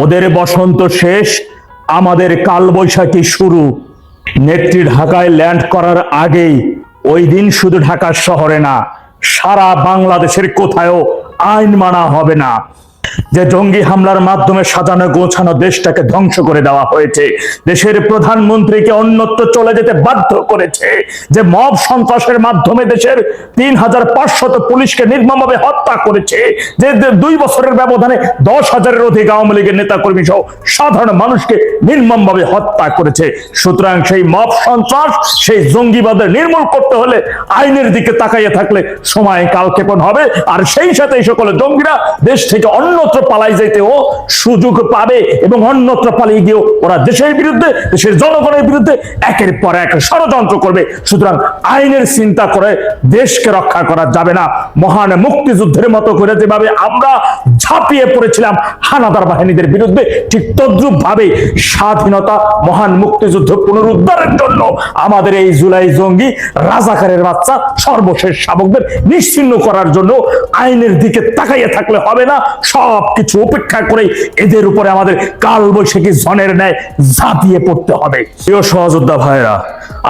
ওদের বসন্ত শেষ, আমাদের কালবৈশাখী শুরু। নেত্রী ঢাকায় ল্যান্ড করার আগেই ওই দিন শুধু ঢাকা শহরে না, সারা বাংলাদেশের কোথাও আইন মানা হবে না। যে জঙ্গি হামলার মাধ্যমে সাজানো গোছানো দেশটাকে ধ্বংস করে দেওয়া হয়েছে, দেশের প্রধানমন্ত্রীকে অন্যত্র চলে যেতে বাধ্য করেছে, যে মব সন্ত্রাসের মাধ্যমে দেশের ৩৫০০ পুলিশকে নির্মমভাবে হত্যা করেছে, যে ২ বছরের ব্যবধানে ১০,০০০-এর অধিক আওয়ামী লীগের নেতাকর্মী সহ সাধারণ মানুষকে নির্মমভাবে হত্যা করেছে। সুতরাং সেই মব সন্ত্রাস, সেই জঙ্গিবাদের নির্মূল করতে হলে আইনের দিকে তাকাইয়ে থাকলে সময় কালক্ষেপণ হবে, আর সেই সাথে এই সকল জঙ্গিরা দেশ থেকে অন্যত্র পালাই যেতেও সুযোগ পাবে এবং অন্যত্র পালিয়ে গিয়েও ওরা দেশের বিরুদ্ধে, দেশের জনগণের বিরুদ্ধে একের পর এক ষড়যন্ত্র করবে। সুতরাং আইনের চিন্তা করে দেশকে রক্ষা করা যাবে না। মহান মুক্তিযুদ্ধের মতো করে যেভাবে আমরা ঝাঁপিয়ে পড়েছিলাম হানাদার বাহিনীদের বিরুদ্ধে, ঠিক তদ্রুপ ভাবে স্বাধীনতা মহান মুক্তিযুদ্ধ পুনরুদ্ধারের জন্য আমাদের এই জুলাই জঙ্গি রাজাকারের বাচ্চা সর্বশেষ শাবকদের নিশ্চিহ্ন করার জন্য আইনের দিকে তাকাইয়ে থাকলে হবে না। সবকিছু উপেক্ষা করে এদের উপরে আমাদের কালবৈশাখী ঝনের ন্যায় ঝাঁপিয়ে পড়তে হবে। প্রিয় সহযোদ্ধা ভাইরা,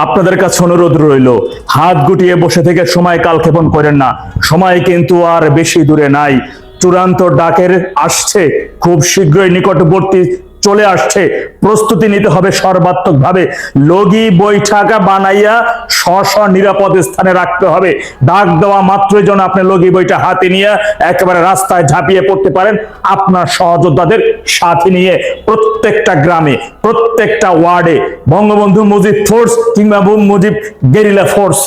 আপনাদের কাছে অনুরোধ রইল, হাত গুটিয়ে বসে থেকে সময় কালক্ষেপণ করেন না। সময় কিন্তু আর বেশি দূরে নাই। চূড়ান্ত ডাকের আসছে, খুব শীঘ্রই নিকটবর্তী চলে আসছে। প্রস্তুতি নিতে হবে সর্বাত্মক ভাবে। লগি বৈঠকা বানাইয়া স্ব নিরাপদ স্থানে রাখতে হবে। ডাক দেওয়া মাত্রই যেন আপনি লগি বইটা হাতে নিয়ে একেবারে রাস্তায় ঝাঁপিয়ে পড়তে পারেন, আপনার সহযোদ্ধাদের সাথে নিয়ে। প্রত্যেকটা গ্রামে, প্রত্যেকটা ওয়ার্ডে বঙ্গবন্ধু মুজিব ফোর্স কিংবা মুজিব গেরিলা ফোর্স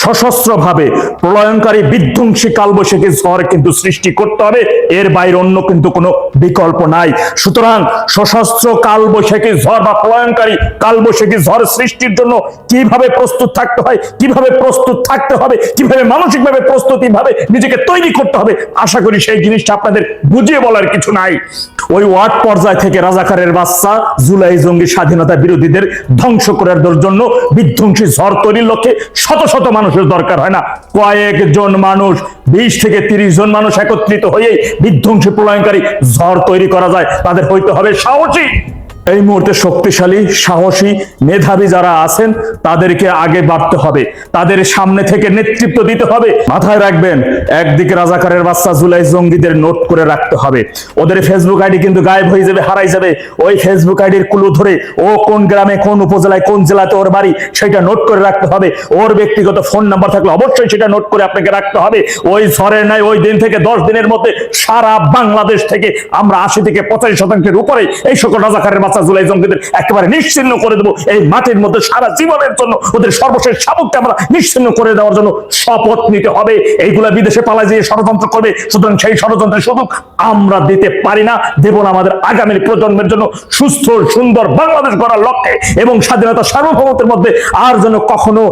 সশস্ত্র ভাবে প্রলয়ঙ্কারী বিধ্বংসী কালবৈশাখী ঝড় কিন্তু সৃষ্টি করতে হবে। এর বাইরে অন্য কিন্তু কোনো বিকল্প নাই। সুতরাং সশস্ত্র কালবৈশাখী ঝড় বা প্রলয়ঙ্কারী কালবৈশাখী ঝড় সৃষ্টির জন্য কিভাবে প্রস্তুত থাকতে হয়, কিভাবে প্রস্তুত থাকতে হবে, কিভাবে মানসিকভাবে প্রস্তুতি ভাবে নিজেকে তৈরি করতে হবে, আশা করি সেই জিনিসটা আপনাদের বুঝিয়ে বলার কিছু নাই। ওই ওয়ার্ড পর্যায় থেকে রাজাকারের বাচ্চা জুলাই জঙ্গি স্বাধীনতা বিরোধীদের ধ্বংস করার জন্য বিধ্বংসী ঝড় তৈরির লক্ষ্যে শত শত মানুষের দরকার হয় না, কয়েকজন মানুষ, ২০ থেকে ৩০ জন মানুষ একত্রিত হয়ে বিধ্বংসী প্রলয়ঙ্কারী ঝড় তৈরি করা যায়। তাদের হইতে হবে সাহসী। এই মুহূর্তে শক্তিশালী, সাহসী, মেধাবী যারা আছেন তাদেরকে আগে বাড়তে হবে, তাদের সামনে থেকে নেতৃত্ব দিতে হবে। মাথায় রাখবেন, একদিকে রাজাকারের বাচ্চা জুলাই জঙ্গিদের নোট করে রাখতে হবে। ওদের ফেসবুক আইডি কিন্তু গায়েব হয়ে যাবে, হারাই যাবে। ওই ফেসবুক আইডির ক্লু ধরে ও কোন গ্রামে, কোন উপজেলায়, কোন জেলাতে ওর বাড়ি, সেটা নোট করে রাখতে হবে। ওর ব্যক্তিগত ফোন নাম্বার থাকলে অবশ্যই সেটা নোট করে আপনাকে রাখতে হবে। ওই ঝড়ের নাই ওই দিন থেকে 10 দিনের মধ্যে সারা বাংলাদেশ থেকে আমরা ৮০ থেকে 85% উপরে এই সকল রাজাকারের বাচ্চা জুলাই জঙ্গিদের একেবারে নিশ্চিহ্ন করে দেবো। এই মাটির মধ্যে সারা জীবনের জন্য ওদের সর্বশেষ শাবককে আমরা নিশ্চিহ্ন করে দেওয়ার জন্য শপথ নিতে হবে। এইগুলা বিদেশে পালায় যেয়ে ষড়যন্ত্র করবে, সুতরাং সেই ষড়যন্ত্রের সুযোগ আমরা দিতে পারি না, দেব না। আমাদের আগামী প্রজন্মের জন্য সুস্থ সুন্দর বাংলাদেশ গড়ার লক্ষ্যে এবং স্বাধীনতা সার্বভৌমত্বের মধ্যে আর যেন কখনো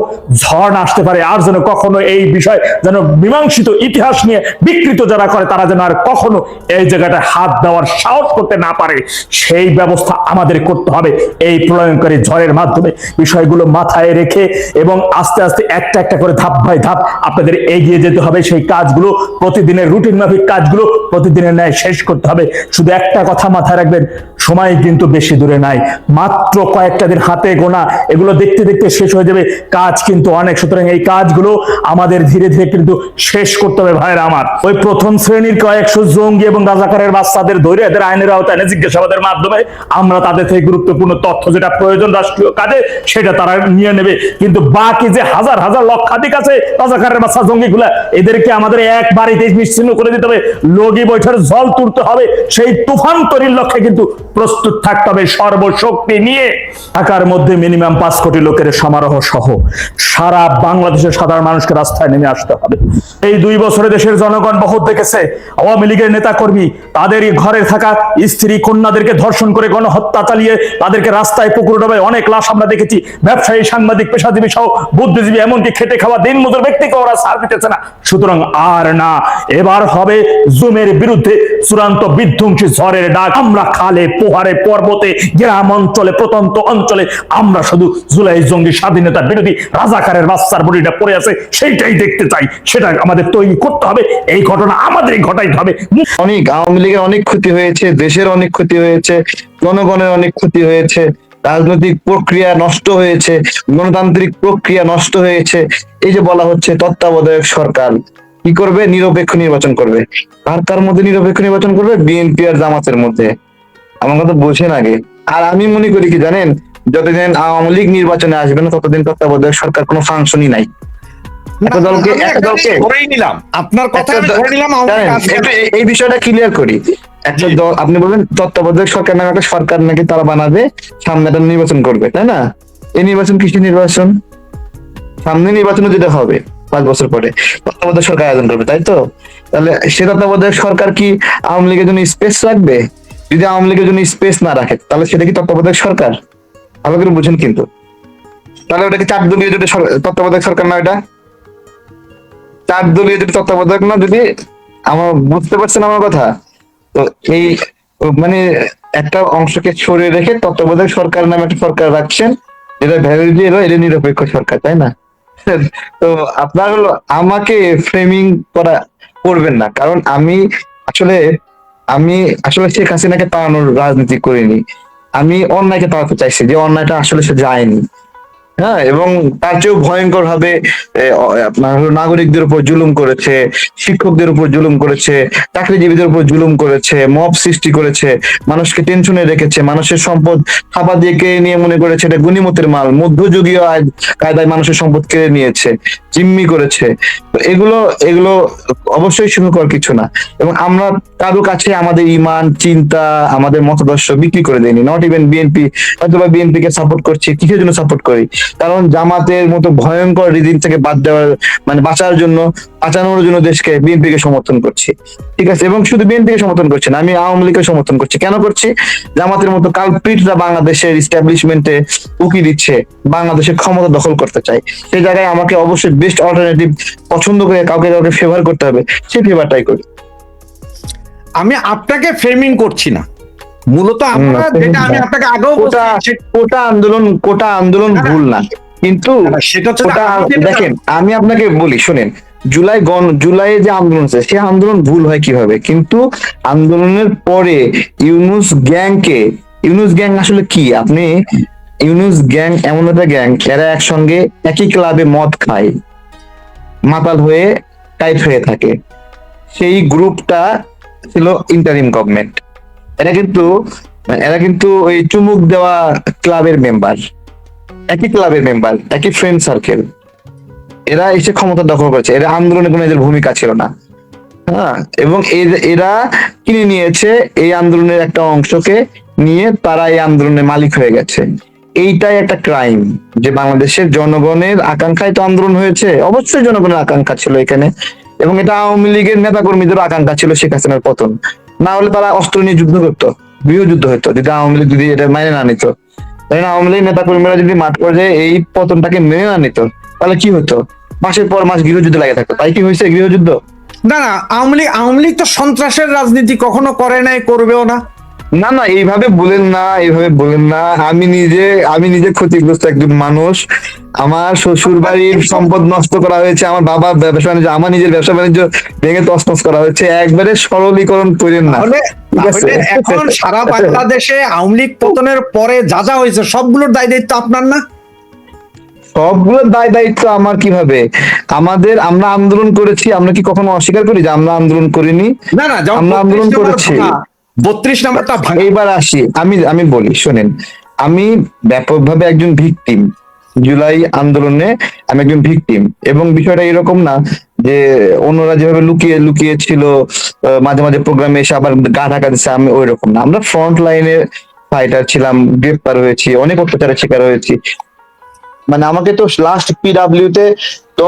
ঝড় না আসতে পারে, আর যেন কখনো এই বিষয় যেন মীমাংসিত ইতিহাস নিয়ে বিকৃত যারা করে তারা যেন আর কখনো এই জায়গাটা হাত দেওয়ার সাহস করতে না পারে, সেই ব্যবস্থা আমাদের করতে হবে। এই প্রলয়ঙ্কারী ঝড়ের মাধ্যমে বিষয়গুলো মাথায় রেখে এবং আস্তে আস্তে একটা একটা করে ধাপ বাই ধাপ আপনাদের এগিয়ে যেতে হবে। সেই কাজগুলো প্রতিদিনের রুটিন মাফিক কাজগুলো প্রতিদিনের ন্যায় শেষ করতে হবে। শুধু একটা কথা মাথায় রাখবেন, সময় কিন্তু বেশি দূরে নাই, মাত্র কয়েকটা দিন হাতে গোনা। এগুলো দেখতে দেখতে শেষ হয়ে যাবে, কাজ কিন্তু অনেক। সুতরাং এই কাজগুলো আমাদের ধীরে ধীরে কিন্তু শেষ করতে হবে ভাইরা আমার। ওই প্রথম শ্রেণীর কয়েকশো জঙ্গি এবং রাজাকারের বাচ্চাদের ধরে এদের আইনের আওতায় জিজ্ঞাসাবাদের মাধ্যমে আমরা তাদের থেকে গুরুত্বপূর্ণ তথ্য যেটা প্রয়োজন রাষ্ট্রীয় কাজে সেটা তারা নিয়ে নেবে। কিন্তু বাকি যে হাজার হাজার লক্ষাধিক আছে রাজাকারের বাচ্চা জঙ্গিগুলা, এদেরকে আমাদের এক বাড়িতে নিশ্চিহ্ন করে দিতে হবে। লগি বৈঠার জল তুলতে হবে। সেই তুফান তৈরির লক্ষ্যে কিন্তু প্রস্তুত থাকতে হবে সর্বশক্তি নিয়ে। ঢাকার মধ্যে মিনিমাম 5 কোটি লোকের সমারোহ সহ সারা বাংলাদেশের সাধারণ মানুষকে রাস্তায় নেমে আসতে হবে। এই 2 বছরে দেশের জনগণ বহুত দেখেছে, আওয়ামী লীগের নেতা কর্মী তাদের ঘরে থাকা স্ত্রী কন্যাদেরকে ধর্ষণ করে গণহত্যা চালিয়ে তাদেরকে রাস্তায় পুকুর ডোবায় অনেক লাশ আমরা দেখেছি। ব্যবসায়ী, সাংবাদিক, পেশাজীবী সহ বুদ্ধিজীবী, এমনকি খেটে খাওয়া দিনমজুর ব্যক্তিকে ওরা ছাড় দিতেছে না। সুতরাং আর না, এবার হবে জুমের বিরুদ্ধে চূড়ান্ত বিধ্বংসী ঝড়ের ডাক। আমরা খালে পোহারে পর্বতে গ্রাম অঞ্চলে প্রত্যন্ত অঞ্চলে আমরা শুধু জুলাই জঙ্গি স্বাধীনতা বিরোধী রাজাকারের বাচ্চার বডিটা পড়ে আছে সেইটাই দেখতে চাই, সেটা আমাদের তৈরি করতে হবে। এই ঘটনা আমাদেরই ঘটাইতে হবে। অনেক আওয়ামী লীগের অনেক ক্ষতি হয়েছে, দেশের অনেক ক্ষতি হয়েছে, জনগণের অনেক ক্ষতি হয়েছে, রাজনৈতিক প্রক্রিয়া নষ্ট হয়েছে, গণতান্ত্রিক প্রক্রিয়া নষ্ট হয়েছে। এই যে বলা হচ্ছে তত্ত্বাবধায়ক সরকার কি করবে, নিরপেক্ষ নির্বাচন করবে। আর তার মধ্যে নিরপেক্ষ নির্বাচন করবে বিএনপি আর জামাতের মধ্যে। আমার কথা বোঝেন আগে। আর আমি মনে করি কি জানেন, যতদিন আওয়ামী লীগ নির্বাচনে আসবে না ততদিন তত্ত্বাবধায়ক সরকার কোনো ফাংশনই নাই। একটা দলকে ধরেই নিলাম, আপনার কথা আমি ধরে নিলাম। এই বিষয়টা ক্লিয়ার করি। একটা দল, আপনি বলবেন তত্ত্বাবধায়ক সরকার নামে একটা সরকার নাকি তারা বানাবে, সামনে একটা নির্বাচন করবে, তাই না? এই নির্বাচন কিসের নির্বাচন? সামনে নির্বাচনে যেটা হবে 5 বছর পরে তত্ত্বাবধায়ক সরকার আয়োজন করবে, তাই তো? তাহলে সে তত্ত্বাবধায়ক সরকার কি আওয়ামী লীগের জন্য স্পেস রাখবে? যদি আওয়ামী লীগের জন্য স্পেস না রাখে তাহলে সেটা কি তত্ত্বাবধায়ক সরকার? ভালো করে বুঝেন কিন্তু। তাহলে ওটা কি 4 দলীয় যদি তত্ত্বাবধায়ক সরকার না? এটা 4 দলীয় যদি তত্ত্বাবধায়ক না, যদি আমার বুঝতে পারছেন আমার কথা? তো এই মানে একটা অংশকে সরিয়ে রেখে তত্ত্বাবধায়ক সরকার নামে একটা সরকার রাখছেন, যেটা ভ্যালিডিটি এলো, এটা নিরপেক্ষ সরকার, তাই না? তো আপনার হলো আমাকে ফ্রেমিং করবেন না, কারণ আমি আসলে শেখ হাসিনাকে তাড়ানোর রাজনীতি করিনি। আমি অন্যায়কে তাড়াতে চাইছি, যে অন্যায়টা আসলে সে যায়নি। হ্যাঁ, এবং তার চেয়েও ভয়ঙ্কর ভাবে আপনার হলো নাগরিকদের উপর জুলুম করেছে, শিক্ষকদের উপর জুলুম করেছে, চাকরিজীবীদের উপর জুলুম করেছে, মব সৃষ্টি করেছে, মানুষকে টেনশনে রেখেছে, মানুষের সম্পদ থাপা দিয়ে কেড়ে নিয়ে মনে করেছে এটা গনিমতের মাল, মধ্যযুগীয় কায়দায় মানুষের সম্পদ কেড়ে নিয়েছে, জিম্মি করেছে। তো এগুলো এগুলো অবশ্যই সুখকর কিছু না। এবং আমরা কারো কাছে আমাদের ইমান, চিন্তা, আমাদের মতাদর্শ বিক্রি করে দেয়নি। Not even BNP. হয়তো বা বিএনপি কে সাপোর্ট করছি, কিসের জন্য সাপোর্ট করি? কারণ জামাতের মতো ভয়ঙ্কর রিজিম থেকে বাঁচার জন্য, বাঁচানোর জন্য দেশকে, বিএনপি কে সমর্থন করছি। ঠিক আছে, এবং শুধু বিএনপি কে সমর্থন করছি না, আমি আওয়ামী লীগকে সমর্থন করছি। কেন করছি? জামাতের মতো কালপ্রিটরা বাংলাদেশের ইস্টাবলিশমেন্টে উকি দিচ্ছে, বাংলাদেশের ক্ষমতা দখল করতে চায়। সেই জায়গায় আমাকে অবশ্যই বেস্ট অল্টারনেটিভ পছন্দ করে কাউকে কাউকে ফেভার করতে হবে, সেই ফেভারটাই করি। আমি আপনাকে ফ্রেমিং করছি না, মূলত আমরা যেটা আমি আপনাকে আগেও কোটা আন্দোলন ভুল না, কিন্তু সেটা হচ্ছে দেখেন আমি আপনাকে বলি, শোনেন, জুলাইয়ে যে আন্দোলন আছে সে আন্দোলন ভুল হয় কিভাবে? কিন্তু আন্দোলনের পরে ইউনুস গ্যাং আসলে কি? আপনি ইউনুস গ্যাং এমন একটা গ্যাং, এরা একসঙ্গে একই ক্লাবে মদ খায়, মাতাল হয়ে টাইট হয়ে থাকে। সেই গ্রুপটা ছিল ইন্টারিম গভর্নমেন্ট। এরা কিন্তু ওই চুমুক দেওয়া ক্লাবের মেম্বার, একই ক্লাবের মেম্বার, একই ফ্রেন্ড সার্কেল। এরা এসে ক্ষমতা দখল করেছে, এরা আন্দোলনে কোনো এদের ভূমিকা ছিল না। হ্যাঁ, এবং এরা কিনে নিয়েছে এই আন্দোলনের একটা অংশকে নিয়ে, তারা এই আন্দোলনের মালিক হয়ে গেছে। এইটাই একটা ক্রাইম, যে বাংলাদেশের জনগণের আকাঙ্ক্ষায় তো আন্দোলন হয়েছে, অবশ্যই জনগণের আকাঙ্ক্ষা ছিল এখানে, এবং এটা আওয়ামী লীগের নেতা কর্মীদের আকাঙ্ক্ষা ছিল শেখ হাসিনার পতন। না হলে তারা অস্ত্র নিয়ে যুদ্ধ করতো, গৃহযুদ্ধ হতো, যদি আওয়ামী লীগ যদি এটা মেনে না নিত। তাই না? আওয়ামী লীগ নেতা কর্মীরা যদি মাঠ পর্যায়ে এই পতনটাকে মেনে না নিত, তাহলে কি হতো? মাসের পর মাস গৃহযুদ্ধ লাগে থাকতো। তাই কি হয়েছে গৃহযুদ্ধ? না, আওয়ামী লীগ তো সন্ত্রাসের রাজনীতি কখনো করে নাই, করবেও না। না, এইভাবে বলেন না। আমি নিজে ক্ষতিগ্রস্ত একজন মানুষ। আমার শ্বশুর বাড়ির সম্পদ নষ্ট করা হয়েছে, আমার বাবা ব্যবসা বাণিজ্য, আমার নিজের ব্যবসা বাণিজ্য ভেঙে তছনছ করা হয়েছে। একবারে সরলীকরণ করেন না। এখন সারা বাংলাদেশে আওয়ামী লীগ পতনের পরে যা যা হয়েছে সবগুলোর দায় দায়িত্ব আপনার না? সবগুলোর দায় দায়িত্ব আমার কিভাবে? আমরা আন্দোলন করেছি, আমরা কি কখনো অস্বীকার করি যে আমরা আন্দোলন করিনি? না, আমরা আন্দোলন করেছি। 32 নম্বরটা এইবার আসি, আমি বলি, শোনেন, আমি ব্যাপকভাবে একজন ভিকটিম। জুলাই আন্দোলনে আমি একজন ভিকটিম, এবং বিষয়টা এরকম না যে অন্যরা যেভাবে লুকিয়ে লুকিয়ে ছিল, মাঝে মাঝে প্রোগ্রামে এসে আবার গা ঢাকা দিচ্ছে, আমি ওই রকম না। আমরা ফ্রন্ট লাইনে ফাইটার ছিলাম, গ্রেপ্তার হয়েছি, অনেক অত্যাচারের শিকার হয়েছি। মানে আমাকে তো লাস্ট পিডাব্লিউ তে তো,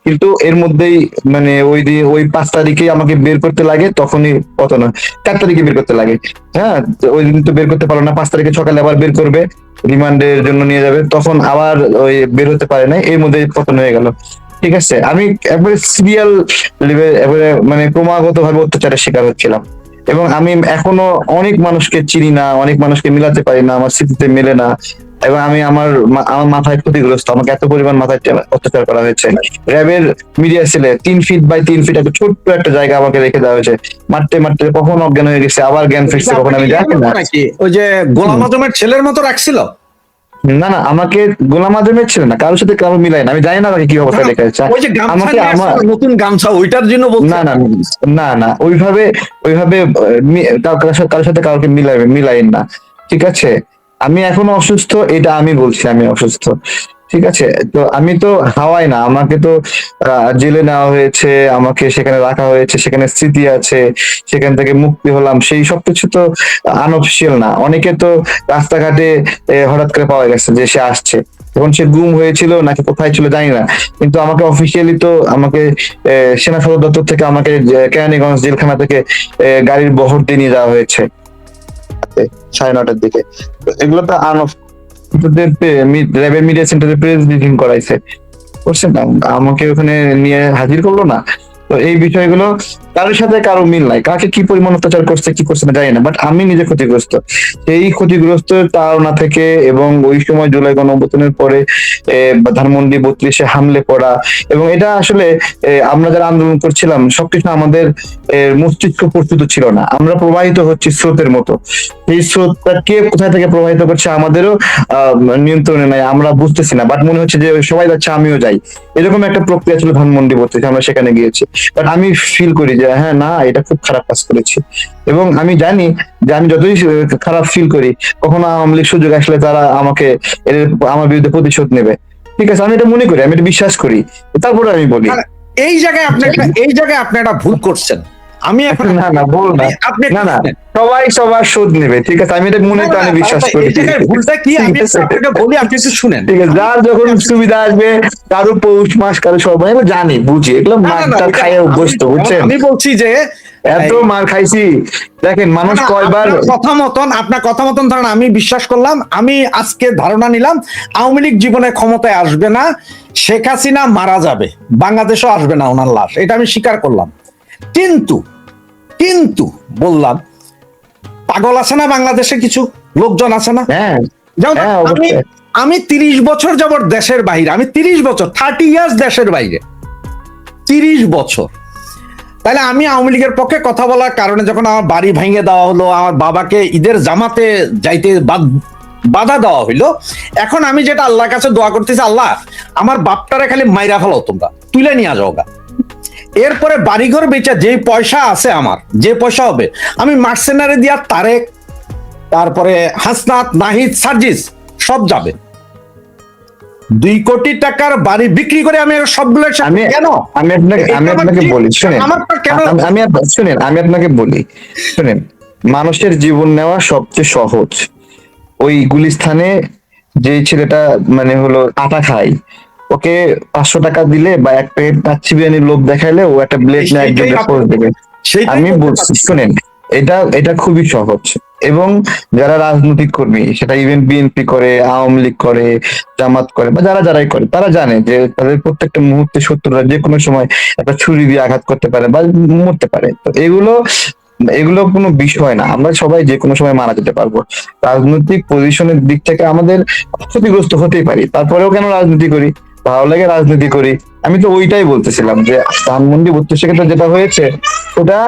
কিন্তু এর মধ্যেই মানে ওই 5 তারিখে আমাকে বের করতে লাগে, তখনই পতন হয়। 4 তারিখে বের করতে লাগে। হ্যাঁ, ওই দিন তো বের করতে পারলো না, 5 তারিখে সকালে আবার বের করবে, রিমান্ডের জন্য নিয়ে যাবে, তখন আবার ওই বের হতে পারে না, এর মধ্যে পতন হয়ে গেল। ঠিক আছে, আমি একবারে সিরিয়াল একবারে মানে ক্রমাগত ভাবে অত্যাচারের শিকার হচ্ছিলাম। এবং আমি এখনো অনেক মানুষকে চিনি না, অনেক মানুষকে মিলাতে পারি না, আমার স্মৃতিতে মেলে না। এবং আমি আমার মাথায় ক্ষতিগ্রস্ত, আমাকে এত পরিমাণ মাথায় অত্যাচার করা হয়েছে। র্যাবের মিডিয়া সেলে 3 ফিট বাই 3 ফিট একটা ছোট্ট একটা জায়গা আমাকে রেখে দেওয়া হয়েছে, মারতে মারতে কখন অজ্ঞান হয়ে গেছে, আবার জ্ঞান ফিরছে কখন আমি জানি না। নাকি ওই যে গোলাম আজমের ছেলের মতো রাখছিল? না না, আমাকে গোলাম আজমের ছিল না, কারোর সাথে কারো মিলাই না, আমি জানি না আমাকে কি অবস্থা রেখে আছে। ওই যে গামছা আমাকে নিয়ে আমার আসছিল, নতুন গামছা, ওইটার জন্য বলছি। না না না না, ওইভাবে কারোর সাথে কাউকে মিলাই না, ঠিক আছে? আমি এখনো অসুস্থ, এটা আমি বলছি আমি অসুস্থ, ঠিক আছে? তো আমি তো হাওয়াই না, আমাকে তো জেলে নেওয়া হয়েছে, আমাকে সেখানে রাখা হয়েছে, সেখানে স্মৃতি আছে, সেখান থেকে মুক্তি হলাম, সেই সবকিছু তো আনঅফিসিয়াল না। অনেকে তো রাস্তাঘাটে হঠাৎ করে পাওয়া গেছে যে সে আসছে, তখন সে গুম হয়েছিল নাকি কোথায় ছিল জানি না, কিন্তু আমাকে অফিসিয়ালি তো আমাকে সেনা সদর দপ্তর থেকে আমাকে কেরানীগঞ্জ জেলখানা থেকে গাড়ির বহর দিয়ে নিয়ে যাওয়া হয়েছে 9:30টার দিকে। তো এগুলো তো র্যাবের মিডিয়া সেন্টারে প্রেস ব্রিফিং করাইছে, করছেন না, আমাকে ওখানে নিয়ে হাজির করলো না। তো এই বিষয়গুলো কারোর সাথে কারো মিল নাই, কাকে কি পরিমাণ অত্যাচার করছে কি করছে না জানি না, বাট আমি নিজে ক্ষতিগ্রস্ত। এই ক্ষতিগ্রস্ত তাড়না থেকে এবং ওই সময় জুলাই গণঅভ্যুত্থানের পরে ধানমন্ডি 32-এ হামলে পড়া, এবং এটা আসলে আমরা যারা আন্দোলন করছিলাম সবকিছু আমাদের মস্তিষ্ক প্রস্তুত ছিল না, আমরা প্রবাহিত হচ্ছি স্রোতের মতো। এই স্রোতটা কে কোথায় থেকে প্রবাহিত করছে আমাদেরও নিয়ন্ত্রণে নাই, আমরা বুঝতেছি না, বাট মনে হচ্ছে যে সবাই যাচ্ছে আমিও যাই, এরকম একটা প্রক্রিয়া ছিল ধানমন্ডি 32, আমরা সেখানে গিয়েছি। বাট আমি ফিল করি যে হ্যাঁ না, এটা খুব খারাপ কাজ করেছি, এবং আমি জানি যে আমি যতই খারাপ ফিল করি, কখনো আওয়ামী লীগ সুযোগ আসলে তারা আমাকে আমার বিরুদ্ধে প্রতিশোধ নেবে, ঠিক আছে? আমি এটা মনে করি, আমি এটা বিশ্বাস করি, তারপরে আমি বলি। এই জায়গায় আপনি একটা ভুল করছেন। আমি এখন না না, বল না, আপনি না না, সবাই সবার শোধ নেবে, ঠিক আছে? আমি এটা মনে প্রাণে বিশ্বাস করি। এই জায়গায় ভুলটা কি আমি ঠিক আছে? আপনাকে বলি, আপনি একটু শুনেন। ঠিক আছে, যার যখন সুবিধা আসবে, কারো পৌষ মাস, কারো সবাই, আমি জানি বুঝি, এগুলো না, না, না, মারটা এটা খাই অভ্যস্ত, বুঝছেন? আমি বলছি যে এত মার খাইছি, দেখেন মানুষ কয়বার। আপনার কথা মতন ধরেন আমি বিশ্বাস করলাম, আমি আজকে ধারণা নিলাম আওয়ামী লীগ জীবনে ক্ষমতায় আসবে না, শেখ হাসিনা মারা যাবে, বাংলাদেশও আসবে না ওনার লাশ, এটা আমি স্বীকার করলাম। কিন্তু কিন্তু বললাম, পাগল আছে না বাংলাদেশে, কিছু লোকজন আছে না, হ্যাঁ যেমন হ্যাঁ, আমি অবশ্যই। আমি 30 বছর যাবত দেশের বাইরে, আমি 30 বছর 30 ইয়ার্স দেশের বাইরে, 30 বছর। তাহলে আমি আওয়ামী লীগের পক্ষে কথা বলার কারণে যখন আমার বাড়ি ভেঙে দেওয়া হলো, আমার বাবাকে ঈদের জামাতে যাইতে বাধা দেওয়া হইলো, এখন আমি যেটা আল্লাহর কাছে দোয়া করতেছি, আল্লাহ আমার বাপটারে খালি মাইরা ফেলো, তোমরা তুলে নিয়ে যাও গা। এরপরে বাড়িঘর বেচা যে পয়সা আছে, আমার যে পয়সা হবে, আমি মার্সেনারি দিয়া তারেক, তারপরে হাসনাত, নাহিদ, সার্জিস সব যাবে। 2 কোটি টাকার বাড়ি বিক্রি করে আমি সবগুলো আমি কেন? আমি আপনাকে বলি, শুনেন, আমারটা কেন? আমি আপনাকে বলি, শুনেন, মানুষের জীবন নেওয়া সবচেয়ে সহজ। ওই গুলিস্থানে যে ছেলেটা মানে হলো আটা খায়, ওকে 500 টাকা দিলে বা এক প্যাকেট কাচ্চি বিরিয়ানির লোভ দেখাইলে ও একটা ব্লেড নিয়ে একজনকে ফোর্স দেবে। আমি বলছি, শুনেন, এটা খুবই সহজ। এবং যারা রাজনৈতিক কর্মী, সেটা ইভেন বিএনপি করে, আওয়ামী লীগ করে, জামাত করে, বা যারাই করে, তারা জানে যে তাদের প্রত্যেকটা মুহূর্তে শত্রুরা যে কোনো সময় একটা ছুরি দিয়ে আঘাত করতে পারে বা মরতে পারে। তো এগুলো কোনো বিষয় না, আমরা সবাই যে কোনো সময় মারা যেতে পারবো। রাজনৈতিক পজিশনের দিক থেকে আমাদের ক্ষতিগ্রস্ত হতেই পারি, তারপরেও কেন রাজনীতি করি, ভালো লাগে রাজনীতি করি। আমি তো ওইটাই বলতেছিলাম যে ধানমন্ডি 32 ক্ষেত্রে যেটা হয়েছে, ওটা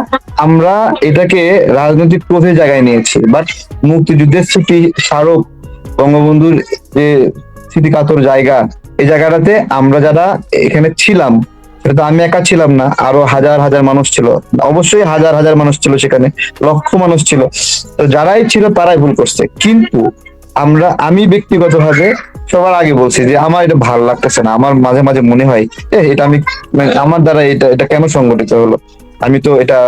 আমরা এটাকে রাজনৈতিক ক্রোধের জায়গায় নিয়েছি, বাট মুক্তিযুদ্ধের স্মৃতি স্মারক, বঙ্গবন্ধুর যে স্মৃতিকাতর জায়গা, এই জায়গাটাতে আমরা যারা এখানে ছিলাম, সেটা তো আমি একা ছিলাম না, আরো হাজার হাজার মানুষ ছিল, অবশ্যই হাজার হাজার মানুষ ছিল সেখানে, লক্ষ মানুষ ছিল। তো যারাই ছিল তারাই ভুল করছে, কিন্তু আমি ব্যক্তিগতভাবে সবার আগে বলছি যে আমার এটা ভালো লাগতেছে না। আমার মাঝে মাঝে মনে হয় এটা আমি মানে আমার দ্বারা এটা কেন সংগঠিত হলো, আমি তো এটা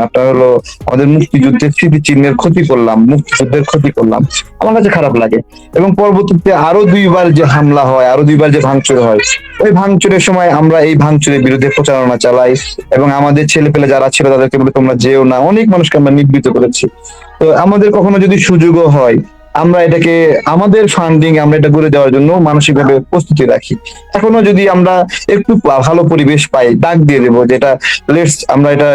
আপনার হলো আমাদের মুক্তিযুদ্ধের স্মৃতিচিহ্নের ক্ষতি করলাম, মুক্তিযুদ্ধের ক্ষতি করলাম, আমার কাছে খারাপ লাগে। এবং পরবর্তীতে আরো 2বার যে হামলা হয়, আরো 2বার যে ভাঙচুর হয়, ওই ভাঙচুরের সময় আমরা এই ভাঙচুরের বিরুদ্ধে প্রচারণা চালাই, এবং আমাদের ছেলে পেলে যারা ছিল তাদেরকে বলে তোমরা যেও না, অনেক মানুষকে আমরা নিবৃত্ত করেছি। তো আমাদের কখনো যদি সুযোগও হয়, আমরা এটাকে আমাদের ফান্ডিং আমরা এটা করে দেওয়ার জন্য মানসিকভাবে প্রস্তুতি রাখি। এখনো যদি আমরা একটু ভালো পরিবেশ পাই, ডাক দিয়ে দেবো যেটা লেটস আমরা এটা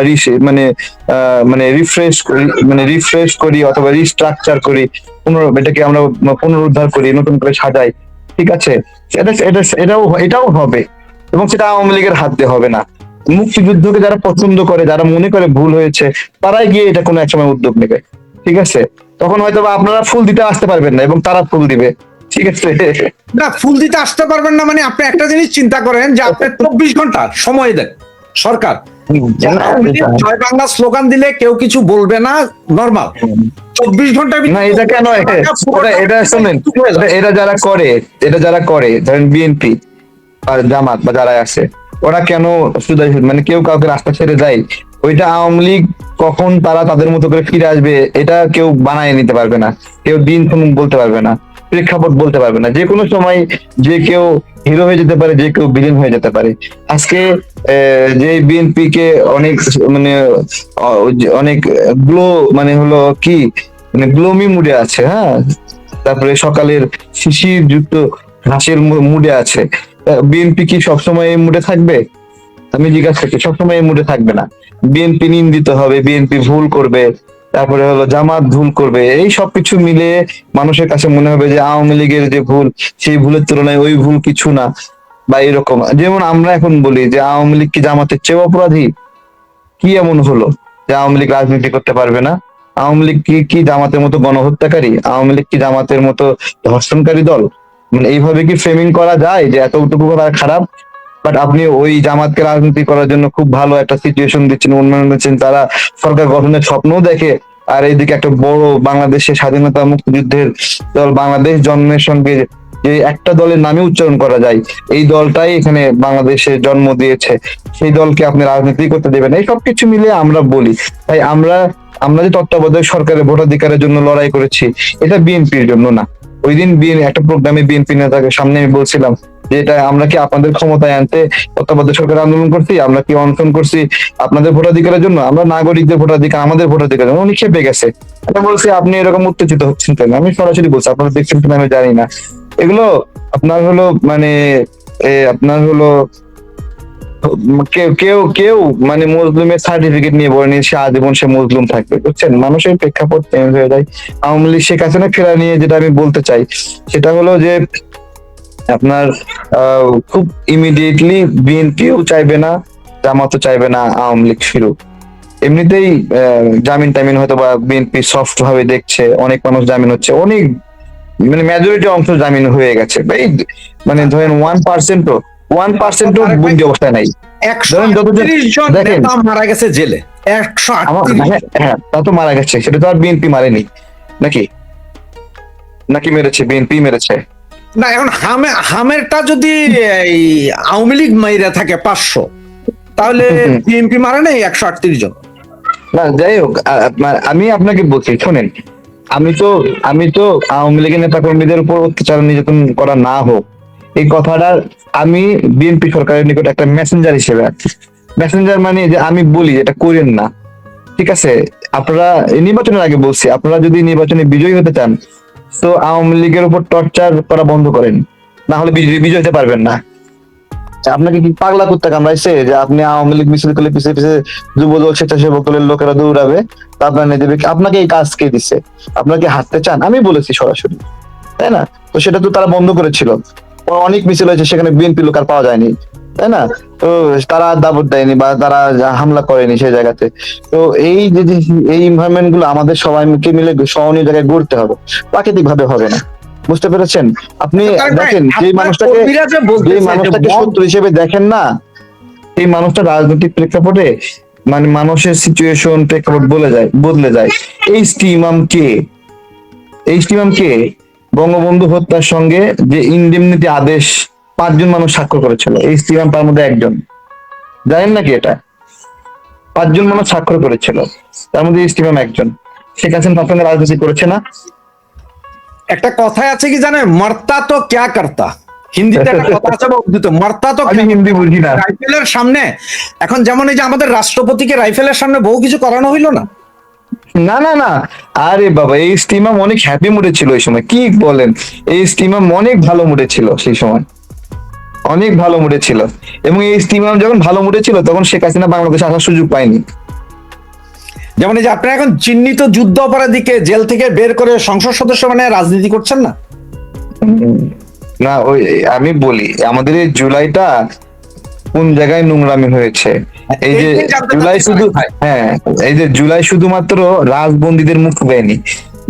রিফ্রেশ করি অথবা রিস্ট্রাকচার করি, এটাকে আমরা পুনরুদ্ধার করি, নতুন করে সাজাই। ঠিক আছে, এটাও হবে, এবং সেটা আওয়ামী লীগের হাত দিয়ে হবে না। মুক্তিযুদ্ধকে যারা পছন্দ করে, যারা মনে করে ভুল হয়েছে, তারাই গিয়ে এটা কোনো এক সময় উদ্যোগ নেবে। ঠিক আছে, তখন হয়তো বা আপনারা ফুল দিতে আসতে পারবেন না এবং তারা ফুল দিবে। ঠিক আছে, না, ফুল দিতে আসতে পারবেন না মানে আপনি একটা জিনিস চিন্তা করেন যে আপনি 24 ঘন্টা সময় দেন সরকার, জয় বাংলা স্লোগান দিলে কেউ কিছু বলবে না, নরমাল 24 ঘন্টার না এটা কেন, এটা শোনেন, এটা যারা করে ধরেন বিএনপি আর জামাত বা যারা আছে, ওরা কেন শুধু মানে কেউ কাউকে রাস্তা ছেড়ে যায়, ওইটা আওয়ামী লীগ কখন তারা তাদের মতো করে ফিরে আসবে এটা কেউ বানায় নিতে পারবে না, কেউ দিন বলতে পারবে না, প্রেক্ষাপট বলতে পারবে না। যে কোনো সময় যে কেউ হিরো হয়ে যেতে পারে, যে কেউ ভিলেন হয়ে যেতে পারে। আজকে যে বিএনপি কে অনেক গ্লো মানে হলো কি মানে গ্লোমি মুডে আছে, হ্যাঁ, তারপরে সকালের শিশির যুক্ত ঘাসের মুডে আছে, বিএনপি কি সবসময় এই মুডে থাকবে? আমি জিজ্ঞাসা করি, সবসময় এই মুডে থাকবে না। বিএনপি নিন্দিত হবে, বিএনপি ভুল করবে, তারপরে হলো জামাত ভুল করবে, এই সবকিছু মিলে মানুষের কাছে মনে হবে যে আওয়ামী লীগের যে ভুল, সেই ভুলের তুলনায় ওই ভুল কিছু না, বা এরকম। যেমন আমরা এখন বলি যে আওয়ামী লীগ কি জামাতের চেয়ে অপরাধী? কি এমন হলো যে আওয়ামী লীগ রাজনীতি করতে পারবে না? আওয়ামী লীগ কি জামাতের মতো গণহত্যাকারী? আওয়ামী লীগ কি জামাতের মতো ধর্ষণকারী দল? মানে এইভাবে কি ফ্রেমিং করা যায় যে এতটুকু তারা খারাপ? বাট আপনি ওই জামাতকে রাজনীতি করার জন্য খুব ভালো একটা সিচুয়েশন দিচ্ছেন, উন্নয়ন দিচ্ছেন, তারা সরকার গঠনের স্বপ্নও দেখে। আর এইদিকে একটা বড় বাংলাদেশের স্বাধীনতা মুক্তিযুদ্ধের দল বাংলাদেশ জন্মের সঙ্গে যে একটা দলের নামে উচ্চারণ করা যায়, এই দলটাই এখানে বাংলাদেশে জন্ম দিয়েছে, সেই দলকে আপনি রাজনীতি করতে দেবেন? এই সবকিছু মিলে আমরা বলি, তাই আমরা যে তত্ত্বাবধায়ক সরকারের ভোটাধিকারের জন্য লড়াই করেছি, এটা বিএনপির জন্য না। ওই দিন একটা প্রোগ্রামে বিএনপি নেতাকে সামনে আমি বলছিলাম যে এটা আমরা কি আপনাদের ক্ষমতায় আনতে তত্ত্বাবধায়ক সরকার আন্দোলন করছি, আমরা কি অনশন করছি আপনাদের ভোটাধিকারের জন্য? আমরা নাগরিকদের ভোটাধিকার, আমাদের ভোটাধিকার জন্য। উনি খেপে গেছে, আমি বলছি আপনি এরকম উত্তেজিত হচ্ছেন কেন? আমি সরাসরি বলছি, আপনারা দেখছেন কিনা আমি জানি না, এগুলো আপনার হলো আপনার হলো কেউ কেউ কেউ মানে মজলুমের সার্টিফিকেট নিয়ে বলেনি সে আজীবন সে মজলুম থাকবে, বুঝছেন? মানুষের প্রেক্ষাপট চেঞ্জ হয়ে যায়। আওয়ামী লীগ শেখ হাসিনা ফেরা নিয়ে যেটা আমি বলতে চাই সেটা হলো যে আপনার খুব ইমিডিয়েটলি বিএনপিও চাইবে না, জামাতও চাইবে না আওয়ামী লীগ ফিরুক। এমনিতেই জামিন টামিন হয়তো বা বিএনপি সফট ভাবে দেখছে, অনেক মানুষ জামিন হচ্ছে, অনেক মানে মেজরিটি অংশ জামিন হয়ে গেছে, মানে ধরেন 1% বন্দি অবস্থায় নাই। 138 জন দেখেন নেতা মারা গেছে জেলে, 138। হ্যাঁ তা তো মারা গেছে, সেটা তো আর বিএনপি মারেনি নাকি মেরেছে? বিএনপি মেরেছে না, এখন হামেরটা যদি এই আওয়ামী লীগ মাইরা থাকে 500, তাহলে বিএনপি মারে নাই 138 জন। না, যাই হোক, আমি আপনাকে বলছি শোনেন, আমি তো আওয়ামী লীগের নেতা কর্মীদের উপর অত্যাচার নির্যাতন করা না হোক, এই কথাটা আমি বিএনপি সরকারের নিকট একটা মেসেঞ্জার হিসেবে আছি। মেসেঞ্জার মানে যে আমি বলি এটা করেন না, ঠিক আছে? আপনারা নির্বাচনের আগে বলছি, আপনারা যদি নির্বাচনে বিজয়ী হতে চান তো আওয়ামী লীগের উপর টর্চার করা বন্ধ করেন, না হলে বিজয় হতে পারবেন না। আপনাকে কি পাগলা কুত্তা কামড়াইছে যে আপনি আওয়ামী লীগ মিছিল করলে পিছিয়ে পিছিয়ে যুবদল স্বেচ্ছাসেবক দলের লোকেরা দৌড়াবে, তারপর দেবে? আপনাকে এই কাজ কে দিচ্ছে? আপনাকে হাঁটতে চান? আমি বলেছি সরাসরি, তাই না? তো সেটা তো তারা বন্ধ করেছিল, অনেক মিছিল হয়েছে, সেখানে বিএনপি লোক আর পাওয়া যায়নি, তাই না? তো তারা দাবত দেয়নি বা তারা হামলা করেনি সেই জায়গাতে। তো এই যে এই এনভায়রনমেন্ট গুলো আমাদের সবাইকে মিলে সহনীয় জায়গায় গড়তে হবে, প্রাকৃতিক ভাবে হবে না। বুঝতে পেরেছেন? আপনি দেখেন যে মানুষটাকে শত্রু হিসেবে দেখেন না, এই মানুষটা রাজনৈতিক প্রেক্ষাপটে মানে মানুষের সিচুয়েশন প্রেক্ষাপট বদলে যায়। এই ইমাম কে বঙ্গবন্ধু হত্যার সঙ্গে যে ইনডেমনিটি আদেশ 5 জন মানুষ স্বাক্ষর করেছিল, এই ইমাম তার মধ্যে একজন। জানেন নাকি এটা? 5 জন মানুষ স্বাক্ষর করেছিল, তার মধ্যে ইমাম একজন। শেখ হাসিনা তার সঙ্গে রাজনীতি করেছে না? একটা কথাই আছে কি জানেন, মরতা তো ক্যা করতা, হিন্দিতে একটা কথা আছে বা উর্দুতে, মরতা তো আমি হিন্দি বুঝি না। রাইফেলের সামনে এখন যেমন এই যে আমাদের রাষ্ট্রপতিকে রাইফেলের সামনে বহু কিছু করানো হইলো না, না না না, আরে বাবা, এই স্টিমাম অনেক হ্যাপি মুডে ছিল এই সময়, কি বলেন, এই স্টিমাম অনেক ভালো মুডে ছিল সেই সময়, অনেক ভালো মুডে ছিল। এবং এই স্টিমাম যখন ভালো মুডে ছিল তখন শেখ হাসিনা বাংলাদেশে আসার সুযোগ পায়নি। যেমন এই যে আপনারা এখন চিহ্নিত যুদ্ধ অপরাধীকে জেল থেকে বের করে সংসদ সদস্য মানে রাজনীতি করছেন না? না, ওই আমি বলি, আমাদের এই জুলাইটা কোন জায়গায় নোংরামি হয়েছে। এই যে এইটাই জানতে জুলাই চাচ্ছি শুধু, ভাই। হ্যাঁ, এই যে জুলাই শুধুমাত্র রাজবন্দীদের মুক্তি দেয়নি,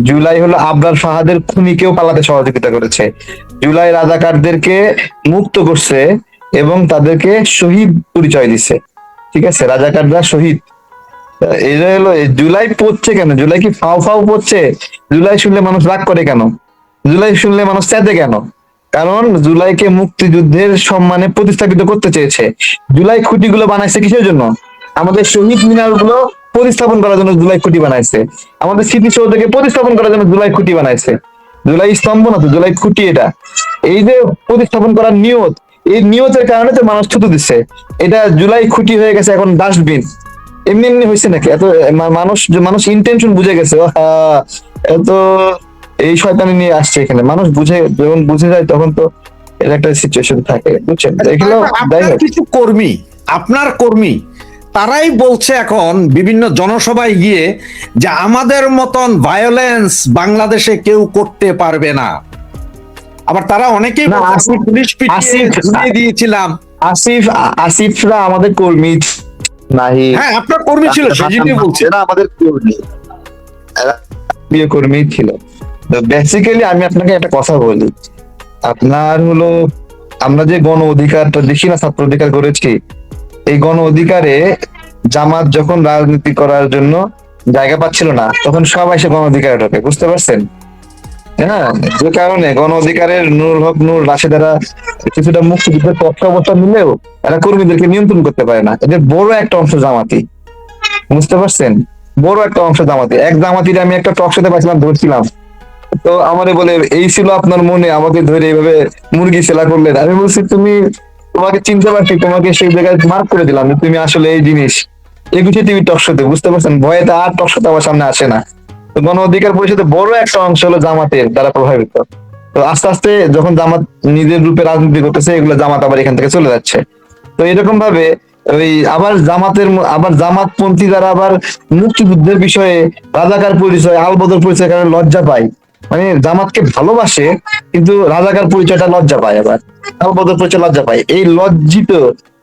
জুলাই হলো আবরার ফাহাদের খুনিকেও পালাতে সহযোগিতা করেছে, জুলাই রাজাকারদেরকে মুক্ত করছে এবং তাদেরকে শহীদ পরিচয় দিচ্ছে। ঠিক আছে, রাজাকাররা শহীদ। এটা হলো জুলাই পড়ছে কেন, জুলাই কি ফাও ফাও পড়ছে? জুলাই শুনলে মানুষ রাগ করে কেন? জুলাই শুনলে মানুষ চেতে কেন? কারণ জুলাইকে মুক্তিযুদ্ধের সম্মানে প্রতিস্থাপিত করতে চেয়েছে। জুলাই খুঁটিগুলো বানাইছে কিসের জন্য? আমাদের শহীদ মিনার গুলো প্রতিস্থাপন করার জন্য জুলাই খুঁটি বানাইছে, আমাদের স্মৃতিসৌধকে প্রতিস্থাপন করার জন্য জুলাই খুঁটি বানাইছে। জুলাই স্তম্ভ না তো, জুলাই খুঁটি এটা। এই যে প্রতিস্থাপন করার নিয়ত, এই নিয়তের কারণে তো মানুষ থুতু দিচ্ছে। এটা জুলাই খুঁটি হয়ে গেছে এখন ডাস্টবিন। এমনি এমনি হয়েছে নাকি? এত মানুষ, মানুষ ইন্টেনশন বুঝে গেছে, এত এই শয়তানি নিয়ে আসছে এখানে। মানুষ বুঝে, যখন বুঝে যায় তখন তো এর একটা সিচুয়েশন থাকে, বুঝছেন? এগুলো যাই আপনার হোক। কিছু কর্মী, আপনার কর্মী তারাই বলছে এখন বিভিন্ন জনসভায় গিয়ে যে আমাদের মতন ভায়োলেন্স বাংলাদেশে কেউ করতে পারবে না। আবার তারা অনেকেই না, বলছে, আসিফ- পুলিশ পিটিয়ে আসিফ- ঝুলিয়ে দিয়েছিলাম। আসিফরা আমাদের কর্মী নাহি, হ্যাঁ, আপনার কর্মী ছিল, সেই জন্যই বলছি। এরা আমাদের কর্মী, এরা প্রিয় কর্মী ছিল। তো বেসিক্যালি আমি আপনাকে একটা কথা বলি, আপনার হলো আমরা যে গণ অধিকারটা দেখি না, ছাত্র অধিকার করেছি, এই গণ অধিকারে জামাত যখন রাজনীতি করার জন্য জায়গা পাচ্ছিল না, তখন সবাই সে গণ অধিকারে ঢোকে, বুঝতে পারছেন? হ্যাঁ, যে কারণে গণ অধিকারের নুরুল হক নূর রাশেদারা কিছুটা মুক্তিযুদ্ধের তত্ত্বাবধান নিলেও এরা কর্মীদেরকে নিয়ন্ত্রণ করতে পারে না। এদের বড় একটা অংশ জামাতি, বুঝতে পারছেন? বড় একটা অংশ জামাতি। এক জামাতির আমি একটা টক শোতে পাইছিলাম, ধরছিলাম, তো আমারে বলে এই ছিল আপনার মনে, আমাকে ধরে এইভাবে মুরগি সেলা করলেন। আমি বলছি তুমি, তোমাকে চিনতে পারছি, তোমাকে সেই জায়গায় মার্ক করে দিলাম যে তুমি আসলে এই জিনিস। একুশে টিভি টক শোতে, বুঝতে পারছেন? ভয়েতে আর টক শোতে আমার সামনে আসে না। তো গণ অধিকার পরিষদের বড় একটা অংশ হলো জামাতের দ্বারা প্রভাবিত। তো আস্তে আস্তে যখন জামাত নিজের রূপে রাজনীতি করতেছে, এগুলো জামাত আবার এখান থেকে চলে যাচ্ছে। তো এরকম ভাবে ওই আবার আবার জামাতপন্থী যারা আবার মুক্তিযুদ্ধের বিষয়ে রাজাকার পরিচয়, আলবদর পরিচয় কারণে লজ্জা পায়, মানে জামাতকে ভালোবাসে কিন্তু রাজাকার পরিচয়টা লজ্জা পায়, আবার আলবদর পরিচয় লজ্জা পায়। এই লজ্জিত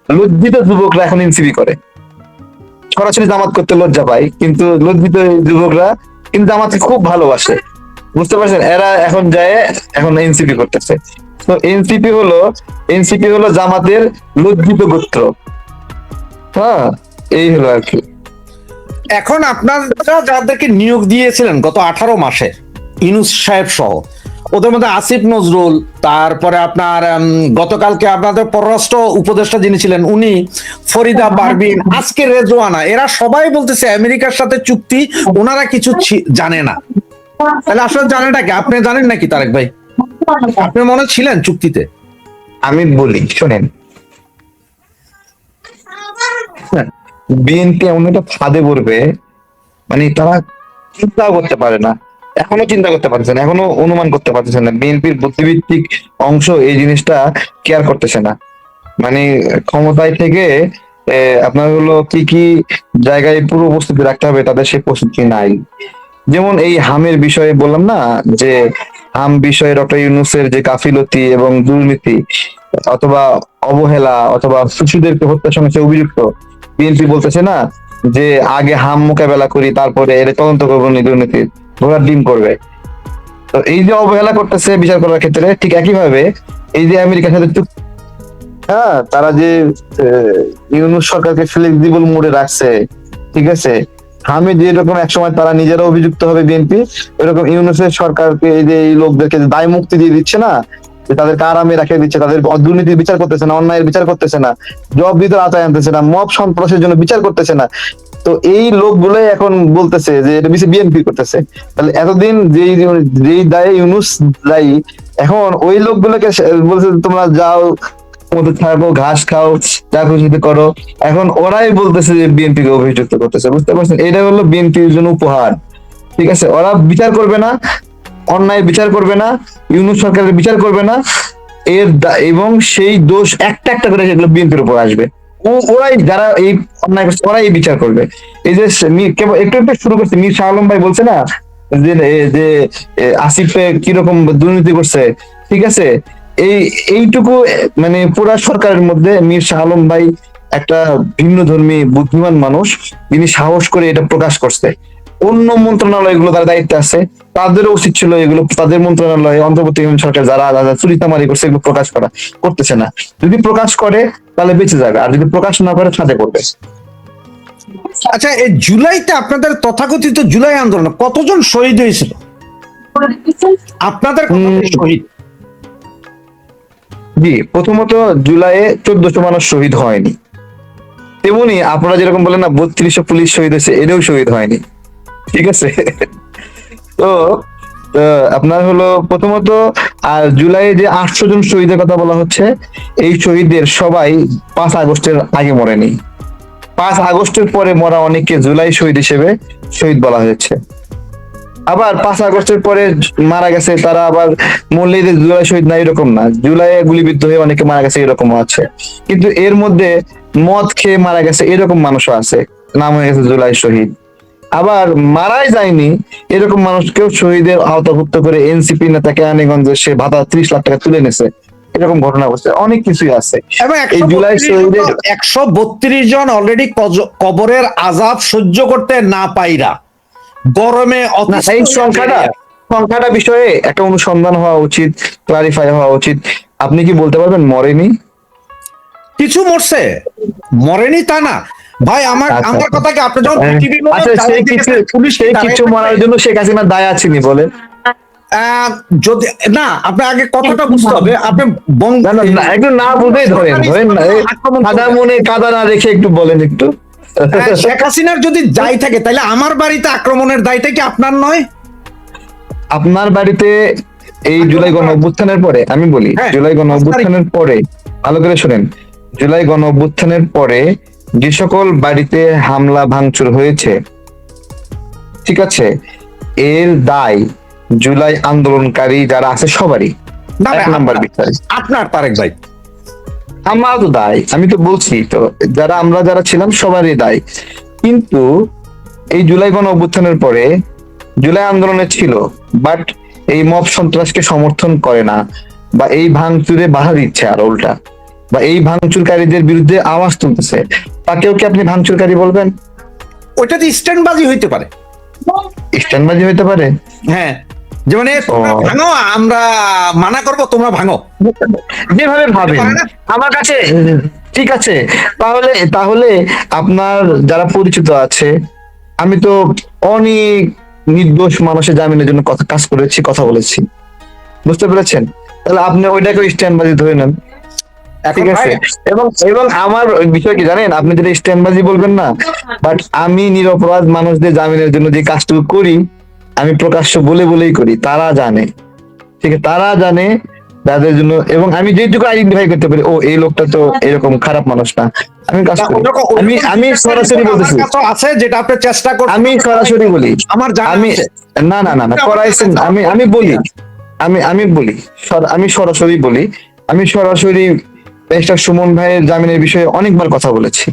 লজ্জিত যুবকরা এখন এনসিপি করে, সরাসরি জামাত করতে লজ্জা পায়, কিন্তু লজ্জিত এই যুবকরা কিন্তু জামাতকে খুব ভালোবাসে, বুঝতে পারছেন? এরা এখন যায়, এখন এনসিপি করতেছে। তো এনসিপি হলো জামাতের লজ্জিত গোত্র। হ্যাঁ, এই হলো আর কি। এখন আপনারা যাদেরকে নিয়োগ দিয়েছিলেন গত 18 মাসে, ইউনূস সাহেব সহ, ওদের মধ্যে আসিফ নজরুল, তারপরে আপনার গতকালকে আপনাদের পররাষ্ট্র উপদেষ্টা যিনি ছিলেন উনি, ফরিদা পারভিন, আজকে রেজওয়ানা, এরা সবাই বলতেছে আমেরিকার সাথে চুক্তি, ওনারা কিছু জানে না। তাহলে আসলে জানেটা কি? আপনি জানেন নাকি তারেক ভাই? আপনি মনে হয় ছিলেন চুক্তিতে? আমি বলি শোনেন, বিএনপি এমন একটা ফাঁদে পড়বে, মানে তারা চিন্তাও করতে পারে না, এখনো চিন্তা করতে পারছে না, এখনো অনুমান করতে পারতেছে না। বিএনপির বুদ্ধিভিত্তিক অংশ এই জিনিসটা কেয়ার করতেছে না। মানে ক্ষমতায় থেকে আপনার হলো কি কি জায়গায় পুরো প্রস্তুতি রাখতে হবে, তাদের সেই প্রস্তুতি নাই। যেমন এই হামের বিষয়ে বললাম না, যে হাম বিষয়ে ডক্টর ইউনূসের যে গাফিলতি এবং দুর্নীতি অথবা অবহেলা অথবা শিশুদেরকে হত্যার সঙ্গে সে অভিযুক্ত, বিএনপি বলতেছে না যে আগে হাম মোকাবেলা করি, তারপরে এর তদন্ত করবো নি দুর্নীতির, ঘোড়ার ডিম করবে। তো এই যে অবহেলা করতেছে বিচার করার ক্ষেত্রে, ঠিক একই ভাবে এই যে আমেরিকার সাথে হ্যাঁ, তারা যে ইউনূস সরকারকে ফ্লেক্সিবল মোডে রাখছে, ঠিক আছে, হামিদ যেরকম একসময় তারা নিজেরা অভিযুক্ত হবে বিএনপি, এরকম ইউনূসের সরকারকে এই যে এই লোকদেরকে দায় মুক্তি দিয়ে দিচ্ছে না, যে তাদেরকে আরামে রেখে দিচ্ছে, তাদের দুর্নীতির বিচার করতেছে না, অন্যায়ের বিচার করতেছে না, জব দিতে আওতায় আনতেছে না, মব সন্ত্রাসের জন্য বিচার করতেছে না। তো এই লোকগুলোই এখন বলতেছে যে এটা বিএনপি করতেছে। তাহলে এতদিন যেই দায়ে ইউনূস দায়ী, এখন ওই লোকগুলোকে বলছে তোমরা যাও মতো থাকো, ঘাস খাও, যা খুশিতে করো, এখন ওরাই বলতেছে যে বিএনপি কে অভিযুক্ত করতেছে, বুঝতে পারছেন? এটা হলো বিএনপির জন্য উপহার। ঠিক আছে, ওরা বিচার করবে না, অন্যায় বিচার করবে না, ইউনূস সরকারের বিচার করবে না, এবং সেই দোষ একটা একটা করে সেগুলো বিএনপির উপর আসবে। ওরাই যারা এই অন্যায় করছে ওরাই এই বিচার করবে। এই যে কেবল একটু একটু শুরু করছে, মীর শাহ আলম ভাই বলছে না যে যে আসিফে কিরকম দুর্নীতি করছে, ঠিক আছে, এইটুকু মানে পুরা সরকারের মধ্যে মীর শাহ আলম ভাই একটা ভিন্ন ধর্মী বুদ্ধিমান মানুষ, যিনি সাহস করে এটা প্রকাশ করছে। অন্য মন্ত্রণালয়গুলো তার দায়িত্বে আছে, তাদেরও উচিত ছিল এগুলো তাদের মন্ত্রণালয়ে অন্তর্বর্তীকালীন সরকার যারা চুরিতামারি করছে এগুলো প্রকাশ করা, করতেছে না। যদি প্রকাশ করে তাহলে বেঁচে যাবে, আর যদি প্রকাশ না করে ছাদে করবে। আচ্ছা, এই জুলাইতে আপনাদের তথাকথিত জুলাই আন্দোলন কতজন শহীদ হয়েছিল আপনাদের শহীদ? জি, প্রথমত জুলাইয়ে 1400 মানুষ শহীদ হয়নি, তেমনি আপনারা যেরকম বলেন না 3200 পুলিশ শহীদ হয়েছে, এটাও শহীদ হয়নি, ঠিক আছে। তো আপনার হলো প্রথমত, আর জুলাইয়ে যে 800 জন শহীদের কথা বলা হচ্ছে, এই শহীদদের সবাই 5 আগস্টের আগে মরেনি। 5 আগস্টের পরে মরা অনেককে জুলাই শহীদ হিসেবে শহীদ বলা হয়েছে। আবার 5 আগস্টের পরে মারা গেছে তারা আবার মরলে যে জুলাই শহীদ না এরকম না, জুলাইয়ে গুলিবিদ্ধ হয়ে অনেকে মারা গেছে এরকমও আছে। কিন্তু এর মধ্যে মদ খেয়ে মারা গেছে এরকম মানুষও আছে, নাম হয়ে গেছে জুলাই শহীদ। আবার মারাই যায়নি এরকম মানুষকেও শহীদের আওতাভুক্ত করে এনসিপি নেতা কেরানীগঞ্জে সে ভাতা 30 লাখ টাকা তুলে নেছে, এরকম ঘটনা ঘটছে, অনেক কিছুই আছে। এবং এই জুলাই শহীদের 132 জন অলরেডি কবরের আযাব সহ্য করতে না পাইরা গরমে এই সংখ্যাটা বিষয়ে একটা অনুসন্ধান হওয়া উচিত, ক্লারিফাই হওয়া উচিত। আপনি কি বলতে পারবেন মরেনি? কিছু মরছে, মরেনি তা না ভাই। আমার কথা কি, আপনি যখন সেই কিছু মরার জন্য শেখ হাসিনা দায় আছেনি বলে? যদি না, আপনি আগে কথাটা বুঝতে হবে। আপনি একটু না বুঝেই ধরেন কাদা মনে কাদা না রেখে একটু বলেন একটু। শেখ হাসিনার যদি দায় থাকে তাহলে আমার বাড়িতে আক্রমণের দায়টা কি আপনার নয়? আপনার বাড়িতে এই জুলাই গণ অভ্যুত্থানের পরে, আমি বলি জুলাই গণ অভ্যুত্থানের পরে, ভালো করে শোনেন, জুলাই গণ অভ্যুত্থানের পরে যে সকল বাড়িতে হামলা ভাঙচুর হয়েছে, ঠিক আছে, এর দায় জুলাই আন্দোলনকারী যারা আছে সবারই। এক নাম্বার বিষয় আপনার তারেক ভাই, আমার তো দায়, আমি তো বলছি তো, আমরা যারা ছিলাম সবারই দায়। কিন্তু এই জুলাই গণ অভ্যুত্থানের পরে জুলাই আন্দোলনে ছিল, বাট এই মব সন্ত্রাসকে সমর্থন করে না, বা এই ভাঙচুরে বাধা দিচ্ছে আর উল্টা, বা এই ভাঙচুরকারীদের বিরুদ্ধে আওয়াজ তুলতেছে, তাকেও কি আপনি ভাঙচুরকারী বলবেন? ওইটা তো স্ট্যান্ডবাজি হইতে পারে। স্ট্যান্ডবাজি হইতে পারে, হ্যাঁ, যেমন ভাঙো, আমরা মানা করব, তোমরা ভাঙো, যেভাবে ভাবেন আমার কাছে ঠিক আছে। তাহলে আপনার যারা পরিচিত আছে, আমি তো অনেক নির্দোষ মানুষের জামিনের জন্য কাজ করেছি, কথা বলেছি, বুঝতে পেরেছেন? তাহলে আপনি ওইটাকে স্ট্যান্ডবাজি ধরে নেন, ঠিক আছে। এবং আমার বিষয় কি জানেন, আপনি যেটা স্ট্যান্ডবাজি বলবেন না, বাট আমি নিরপরাধ মানুষদের জামিনের জন্য যে কাজটুকু করি, আমি প্রকাশ্য বলেই করি, তারা জানে, ঠিক আছে, তারা জানে তাদের জন্য। এবং আমি যেটুকু আইডেন্টিফাই করতে পারি, ও এই লোকটা তো এরকম খারাপ মানুষ না, আমি কাজ করি। আমি সরাসরি বলতেছি আছে যেটা আপনি চেষ্টা করছেন, আমি সরাসরি বলি, আমার আমি না করাইছেন, আমি বলি, আমি সরাসরি বলি, আমি সরাসরি ব্যারিস্টার সুমন ভাইয়ের জামিনের বিষয়ে অনেকবার কথা বলেছি,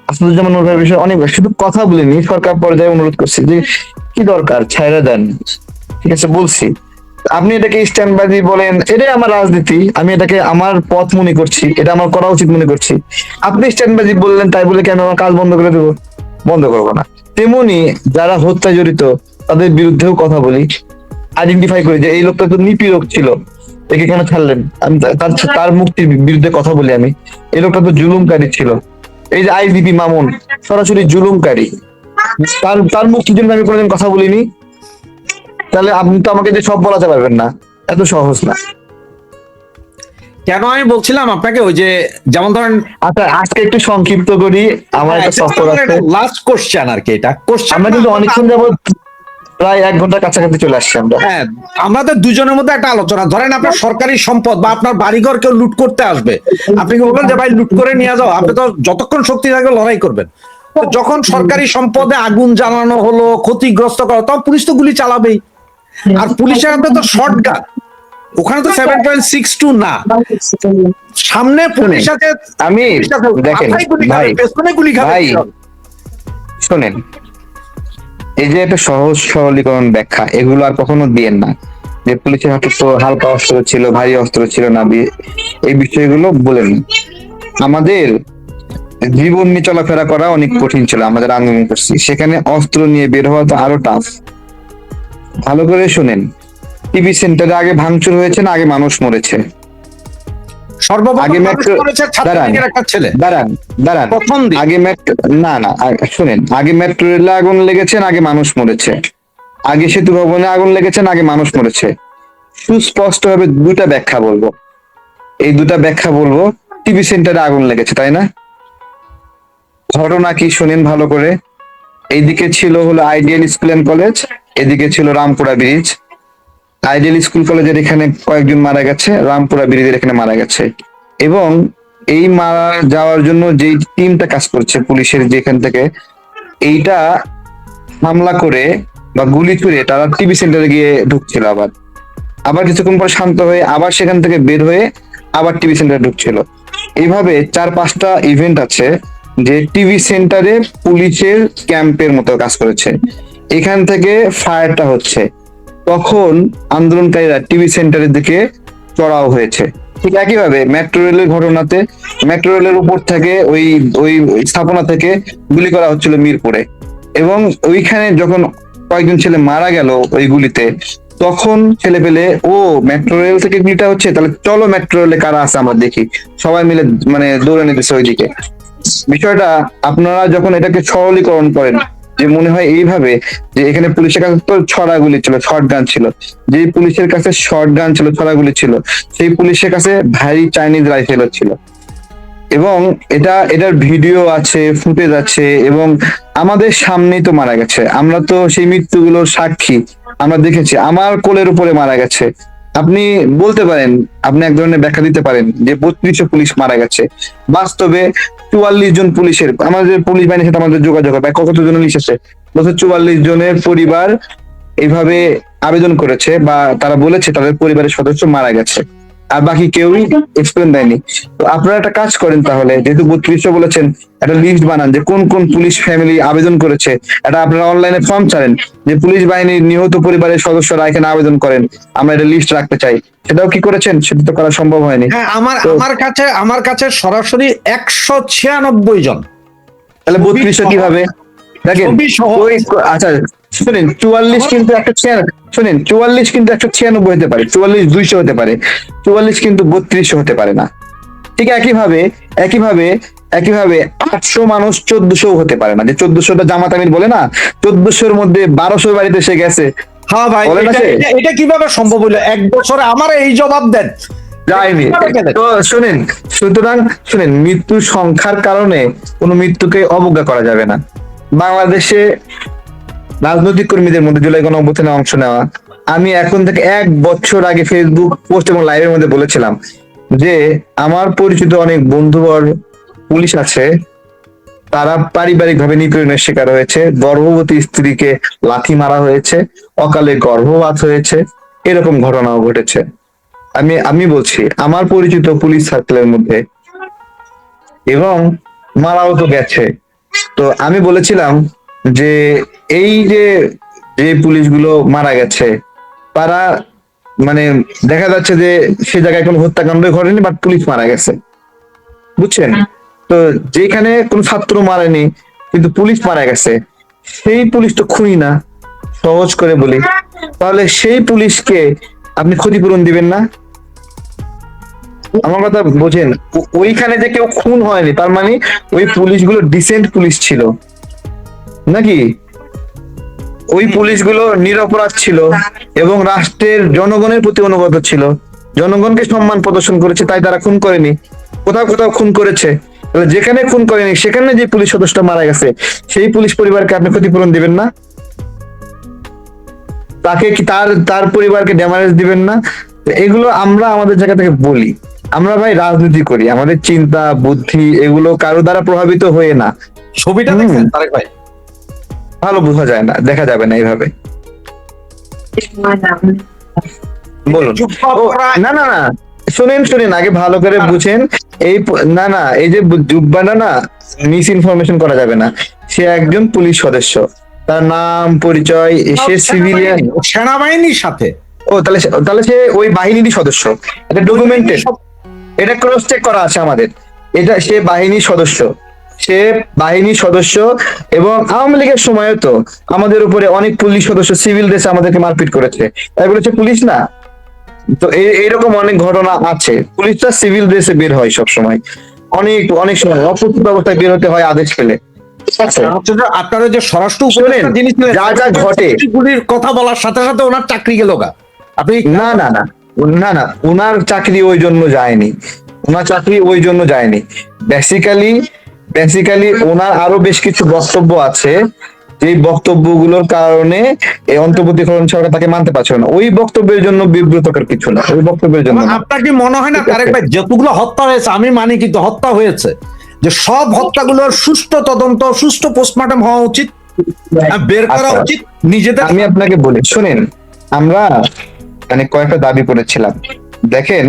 আসাদুজ্জামান নূর ভাইয়ের বিষয়ে অনেকবার, শুধু কথা বলিনি, সরকার পর্যায়ে অনুরোধ করছি যে কি দরকার ছাইরা দেন, ঠিক আছে, বলছি। আপনি এটাকে স্ট্যান্ডবাজি বলেন, এটাই আমার রাজনীতি, আমি এটাকে আমার পথ মনে করছি, এটা আমার করা উচিত মনে করছি। আপনি স্ট্যান্ডবাজি বললেন তাই বলে কি আমি আমার কাজ বন্ধ করে দেবো? বন্ধ করবো না। তেমনি যারা হত্যায় জড়িত তাদের বিরুদ্ধেও কথা বলি, আইডেন্টিফাই করি যে এই লোকটা তো নিপীড়ক ছিল, একে কেন ছাড়লেন, আমি তার মুক্তির বিরুদ্ধে কথা বলি। আমি এই লোকটা তো জুলুমকারী ছিল, এই যে আইজিপি মামুন সরাসরি জুলুমকারী, তার মুক্তির জন্য আমি কোনোদিন কথা বলিনি। তাহলে আপনি তো আমাকে যে সব বলাতে পারবেন না, এত সহজ না। কেন আমি বলছিলাম আপনাকে, ওই যে যেমন ধরেন, আচ্ছা আজকে একটু সংক্ষিপ্ত করি, আমার একটা সফর আছে, লাস্ট কোশ্চেন আর কি, এটা কোশ্চেন আমরা কিন্তু অনেকক্ষণ যাবত প্রায় 1 ঘন্টার কাছাকাছি চলে আসছি আমরা। হ্যাঁ, আমাদের দুজনের মধ্যে একটা আলোচনা। ধরেন আপনার সরকারি সম্পদ বা আপনার বাড়িঘর কেউ লুট করতে আসবে, আপনি কি বলবেন যে ভাই লুট করে নিয়ে যাও? আপনি তো যতক্ষণ শক্তি থাকবে লড়াই করবেন। তো যখন সরকারি সম্পদে আগুন জ্বালানো হলো, ক্ষতিগ্রস্ত করা, তখন পুলিশ তো গুলি চালাবেই। আর পুলিশের হাতে তো শর্টগান, ওখানে তো 7.62 না, সামনে পুলিশ আছে, আমি পুলিশ আছে, দেখেন মাথায় গুলি খাবে, ভাই, পেছনে গুলি খাবে। ভাই শোনেন, এই যে একটা সহজ সরলীকরণ ব্যাখ্যা, এগুলো আর কখনো দিয়েন না যে পুলিশের হাতে তো হালকা অস্ত্র ছিল, ভারী অস্ত্র ছিল না, এই বিষয়গুলো বলেন না। আমাদের জীবন নিয়ে চলাফেরা করা অনেক কঠিন ছিল, আমাদের আন্দোলন করছি, সেখানে অস্ত্র নিয়ে বের হওয়া তো আরো টাফ। ভালো করে শুনেন, টিভি সেন্টারে আগে ভাঙচুর হয়েছে না আগে মানুষ মরেছে? সর্বপ্রথম আগে মানুষ মেট্রো, করেছে দাঁড়ান ছাত্রলীগের একটা ছেলে, দাঁড়ান দাঁড়ান, প্রথম দিন। আগে মেট্রো, না না শুনেন, আগে মেট্রো রেলে আগুন লেগেছে না আগে মানুষ মরেছে? আগে সেতু ভবনে আগুন লেগেছে না আগে মানুষ মরেছে? সুস্পষ্ট ভাবে দুটা ব্যাখ্যা বলবো, এই দুটা ব্যাখ্যা বলবো। টিভি সেন্টারে আগুন লেগেছে, তাই না? ঘটনা কি শুনেন ভালো করে। এইদিকে ছিল হলো আইডিয়াল স্কুল এন্ড কলেজ, এদিকে ছিল রামপুরা ব্রিজ। আইডিয়াল স্কুল কলেজের এখানে কয়েকজন মারা গেছে, রামপুরা ব্রিজের এখানে মারা গেছে। এবং এই মারা যাওয়ার জন্য যে টিমটা কাজ করছে পুলিশের, যেখান থেকে এইটা হামলা করে বা গুলি ছুড়ে তারা টিভি সেন্টারে গিয়ে ঢুকছিল, আবার আবার কিছুক্ষণ পর শান্ত হয়ে আবার সেখান থেকে বের হয়ে আবার টিভি সেন্টারে ঢুকছিল। এইভাবে 4-5টা ইভেন্ট আছে যে টিভি সেন্টারে পুলিশের ক্যাম্পের মতো কাজ করেছে। এখান থেকে ফায়ারটা হচ্ছে, তখন আন্দোলনকারীরা টিভি সেন্টারের দিকে চড়াও হয়েছে। ঠিক একইভাবে মেট্রো রেলের ঘটনাতে মেট্রো রেলের উপর থেকে ওই ওই স্থাপনা থেকে গুলি করা হচ্ছিল মিরপুরে, এবং ওইখানে যখন কয়েকজন ছেলে মারা গেল ওই গুলিতে, তখন ছেলে পেলে ও মেট্রো রেল থেকে গুলিটা হচ্ছে, তাহলে চলো মেট্রো রেলে কারা আছে আমরা দেখি, সবাই মিলে মানে দৌড়ে নিতেছে ওইদিকে। বিষয়টা আপনারা যখন এটাকে সরলীকরণ করেন, যে মনে হয় এইভাবে যে এখানে পুলিশের কাছে তো ছড়া গুলি ছিল, শর্ট গান ছিল, যে পুলিশের কাছে শর্ট গান ছিল, ছড়া গুলি ছিল, সেই পুলিশের কাছে ভারী চাইনিজ রাইফেল ছিল। এবং এটার ভিডিও আছে, ফুটেজ আছে, এবং আমাদের সামনেই তো মারা গেছে, আমরা তো সেই মৃত্যুগুলোর সাক্ষী, আমরা দেখেছি। আমার কোলের উপরে মারা গেছে। আপনি বলতে পারেন, আপনি এক ধরনের ব্যাখ্যা দিতে পারেন যে 3200 পুলিশ মারা গেছে, বাস্তবে 44 জন পুলিশের, আমাদের পুলিশ বাহিনীর সাথে আমাদের যোগাযোগ হয়, কতজন লিখেছে, বলছে 44 জনের পরিবার এইভাবে আবেদন করেছে বা তারা বলেছে তাদের পরিবারের সদস্য মারা গেছে, আর বাকি কেউই এক্সপ্লেন দেয়নি। তো আপনারা একটা কাজ করেন তাহলে, যেহেতু 3200 বলেছেন, একটা লিস্ট বানান যে কোন কোন পুলিশ ফ্যামিলি আবেদন করেছে। এটা আপনারা অনলাইনে ফর্ম ছাড়েন যে পুলিশ বাহিনীর নিহত পরিবারের সদস্যরা এখানে আবেদন করেন, আমরা এটা লিস্ট রাখতে চাই। সেটাও কি করেছেন? সেটা তো করা সম্ভব হয়নি। হ্যাঁ, আমার কাছে সরাসরি 196 জন। তাহলে 3200 কিভাবে? দেখেন ছবি সহ। আচ্ছা শুনেন, 44 কিন্তু 196 হতে পারে, 44 200 হতে পারে, 44 কিন্তু 3200 হতে পারে না। ঠিক একইভাবে 800 মানুষ 1400 হতে পারে না, যে 1400টা জামাত আমির বলে না, 1400-র মধ্যে 1200 বাড়িতে সে গেছে। হ্যাঁ ভাই, বলেন না সে? এটা কিভাবে সম্ভব হলো? এক বছরে আমার এই জবাব দেন। যায়নি। তো সুতরাং শুনেন, মৃত্যুর সংখ্যার কারণে কোনো মৃত্যুকে অবজ্ঞা করা যাবে না। বাংলাদেশে রাজনৈতিক কর্মীদের মধ্যে জুলাই গণঅভ্যুত্থানে অংশ নেওয়া, আমি এখন থেকে 1 বছর আগে ফেসবুক পোস্ট এবং লাইভের মধ্যে বলেছিলাম যে আমার পরিচিত অনেক বন্ধুবর পুলিশ আছে, তারা পারিবারিক ভাবে নিপীড়নের শিকার হয়েছে, গর্ভবতী স্ত্রীকে লাথি মারা হয়েছে, অকালে গর্ভপাত হয়েছে, এরকম ঘটনাও ঘটেছে। আমি বলছি আমার পরিচিত পুলিশ সার্কেলের মধ্যে, এবং মারাও তো গেছে। তো আমি বলেছিলাম যে এই যে যে পুলিশগুলো মারা গেছে, তারা মানে দেখা যাচ্ছে যে সে জায়গায় কোনো হত্যাকাণ্ড ঘটেনি, বাট পুলিশ মারা গেছে, বুঝছেন? তো যেখানে কোনো ছাত্র মারেনি কিন্তু পুলিশ মারা গেছে, সেই পুলিশ তো খুনি না, সহজ করে বলি। তাহলে সেই পুলিশকে আপনি ক্ষতিপূরণ দিবেন না? আমার কথা বোঝেন, ওইখানে যে কেউ খুন হয়নি, তার মানে ওই পুলিশগুলো ডিসেন্ট পুলিশ ছিল নাকি? ওই পুলিশগুলো নিরপরাধ ছিল এবং রাষ্ট্রের জনগণের প্রতি অনুগত ছিল, জনগণকে সম্মান প্রদর্শন করেছে, তাই তারা খুন করেনি। কোথাও কোথাও খুন করেছে, তাহলে যেখানে খুন করেনি সেখানে যে পুলিশ সদস্যটা মারা গেছে, সেই পুলিশ পরিবারকে আপনি ক্ষতিপূরণ দিবেন না? তাকে কি তার পরিবারকে ড্যামারেজ দিবেন না? এগুলো আমরা আমাদের জায়গা থেকে বলি। আমরা ভাই রাজনীতি করি, আমাদের চিন্তা বুদ্ধি এগুলো কারো দ্বারা প্রভাবিত হয়ে না, ছবিটা দেখছেন তারেক ভাই? ভালো বোঝা যায় না, দেখা যাবে না এইভাবে। বলুন। জুব্বা ও, পরা না না না, শুনেন আগে ভালো করে বুঝেন। না না, এই যে জুব্বাটা না, মিস ইনফরমেশন করা যাবে না। সে একজন পুলিশ সদস্য, তার নাম পরিচয়, সে সিভিলিয়ান। সেনাবাহিনীর সাথে। ও তাহলে তাহলে সে ওই বাহিনীরই সদস্য, এটা ডকুমেন্টেড, এটা ক্রস চেক করা আছে আমাদের। এটা সে বাহিনীর সদস্য, সে বাহিনীর সদস্য। এবং আওয়ামী লীগের সময়ও তো আমাদের উপরে অনেক পুলিশ সদস্য সিভিল ড্রেসে আমাদেরকে মারপিট করেছে, তাই বলেছে পুলিশ না। তো এইরকম অনেক ঘটনা আছে। পুলিশটা সিভিল ড্রেসে বের হয় সব সময়, অনেক অনেক সময় অপ্রস্তুত অবস্থায় বের হতে হয় আদেশ পেলে। ঠিক আছে? হচ্ছে যে আপনারা যে স্বরাষ্ট্র শোনেন, উপদেষ্টা যিনি ছিলেন, যা যা ঘটে, গুলির কথা বলার সাথে সাথে ওনার চাকরি গেল গা। আপনি না না না না না, ওনার চাকরি ওই জন্য যায়নি, ওনার চাকরি ওই জন্য যায়নি। বেসিক্যালি ওনার আরো বেশ কিছু বক্তব্য আছে, যে বক্তব্যগুলোর কারণে এই অন্তর্বর্তীকালীন সরকার তাকে মানতে পারছিল না। ওই বক্তব্যের জন্য বিব্রতকর কিছু না, ওই বক্তব্যের জন্য না। আপনার কি মনে হয় না ঠিক আছে। তারেক ভাই, যতগুলো হত্যা হয়েছে, আমি মানি কিন্তু হত্যা হয়েছে, যে সব হত্যাগুলোর সুষ্ঠু তদন্ত, সুষ্ঠু পোস্টমর্টম হওয়া উচিত, বের করা আচ্ছা, উচিত নিজেদের। আমি আপনাকে বলি, শুনেন, আমরা মানে কয়েকটা দাবি করেছিলাম। দেখেন,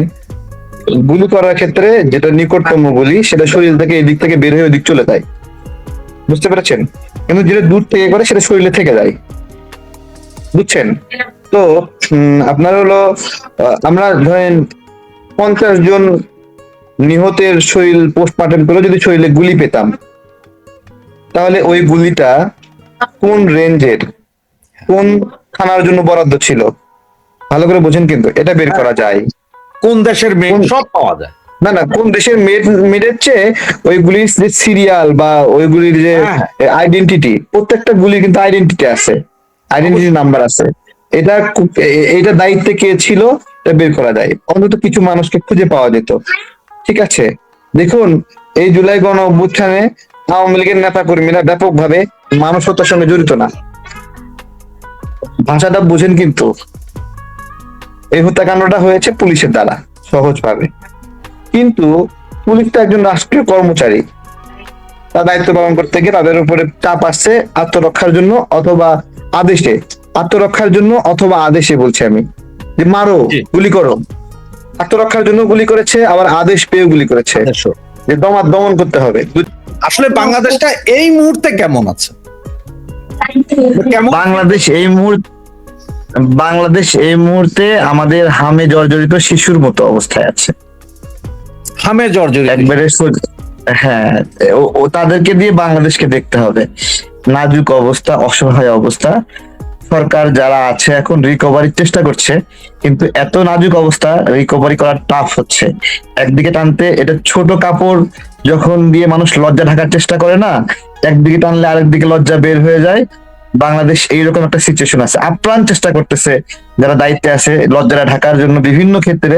গুলি করার ক্ষেত্রে যেটা নিকটতম গুলি, সেটা শরীর থেকে এদিক থেকে বের হয়ে ওদিক চলে যায়, বুঝতে পেরেছেন? কিন্তু যেটা দূর থেকে করে সেটা শরীরে থেকে যায়, বুঝছেন? তো আপনার হলো আমরা ধরেন 50 জন নিহতের শরীর পোস্টমর্টম করে যদি শরীরে গুলি পেতাম, তাহলে ওই গুলিটা কোন রেঞ্জের, কোন থানার জন্য বরাদ্দ ছিল, ভালো করে বোঝেন, কিন্তু এটা বের করা যায়। কোন দেশের মেয়ে সব পাওয়া যায়। না না, কোন দেশের মেয়েদের চেয়ে ওইগুলির যে সিরিয়াল বা ওইগুলির যে হ্যাঁ। আইডেন্টিটি, প্রত্যেকটা গুলি কিন্তু আইডেন্টিটি আছে, আইডেন্টিটি নাম্বার আছে। এটা এটা দায়িত্বে কে ছিল, এটা বের করা যায়, অন্তত কিছু মানুষকে খুঁজে পাওয়া যেত। ঠিক আছে? দেখুন, এই জুলাই গণ অভ্যুত্থানে আওয়ামী লীগের নেতা কর্মীরা ব্যাপকভাবে মানুষ হত্যার সঙ্গে জড়িত না, ভাষাটা বুঝেন কিন্তু। এই হত্যাকাণ্ডটা হয়েছে পুলিশের দ্বারা, সহজভাবে। কিন্তু পুলিশ তো একজন রাষ্ট্রীয় কর্মচারী, তার দায়িত্ব পালন করতে গিয়ে তাদের উপরে চাপ আসছে আত্মরক্ষার জন্য অথবা আদেশে, আত্মরক্ষার জন্য অথবা আদেশে বলছি আমি, যে মারো, গুলি করো। আত্মরক্ষার জন্য গুলি করেছে, আবার আদেশ পেয়ে গুলি করেছে, যে দমন করতে হবে। আসলে বাংলাদেশটা এই মুহূর্তে কেমন আছে? কেমন? বাংলাদেশ এই মুহূর্তে আমাদের হামে জর্জরিত শিশুর মতো অবস্থায় আছে, হামে জর্জরিত। একবারে হ্যাঁ, ও তাদেরকে দিয়ে বাংলাদেশকে দেখতে হবে। নাজুক অবস্থা, অসহায় অবস্থা। সরকার যারা আছে এখন রিকভারির চেষ্টা করছে, কিন্তু এত নাজুক অবস্থা, রিকভারি করা টাফ হচ্ছে। একদিকে টানতে, এটা ছোট কাপড় যখন দিয়ে মানুষ লজ্জা ঢাকার চেষ্টা করে না, একদিকে টানলে আরেকদিকে লজ্জা বের হয়ে যায়। বাংলাদেশ এইরকম একটা সিচুয়েশন আছে, আপ্রাণ চেষ্টা করতেছে যারা দায়িত্বে আছে লজ্জাটা ঢাকার জন্য বিভিন্ন ক্ষেত্রে।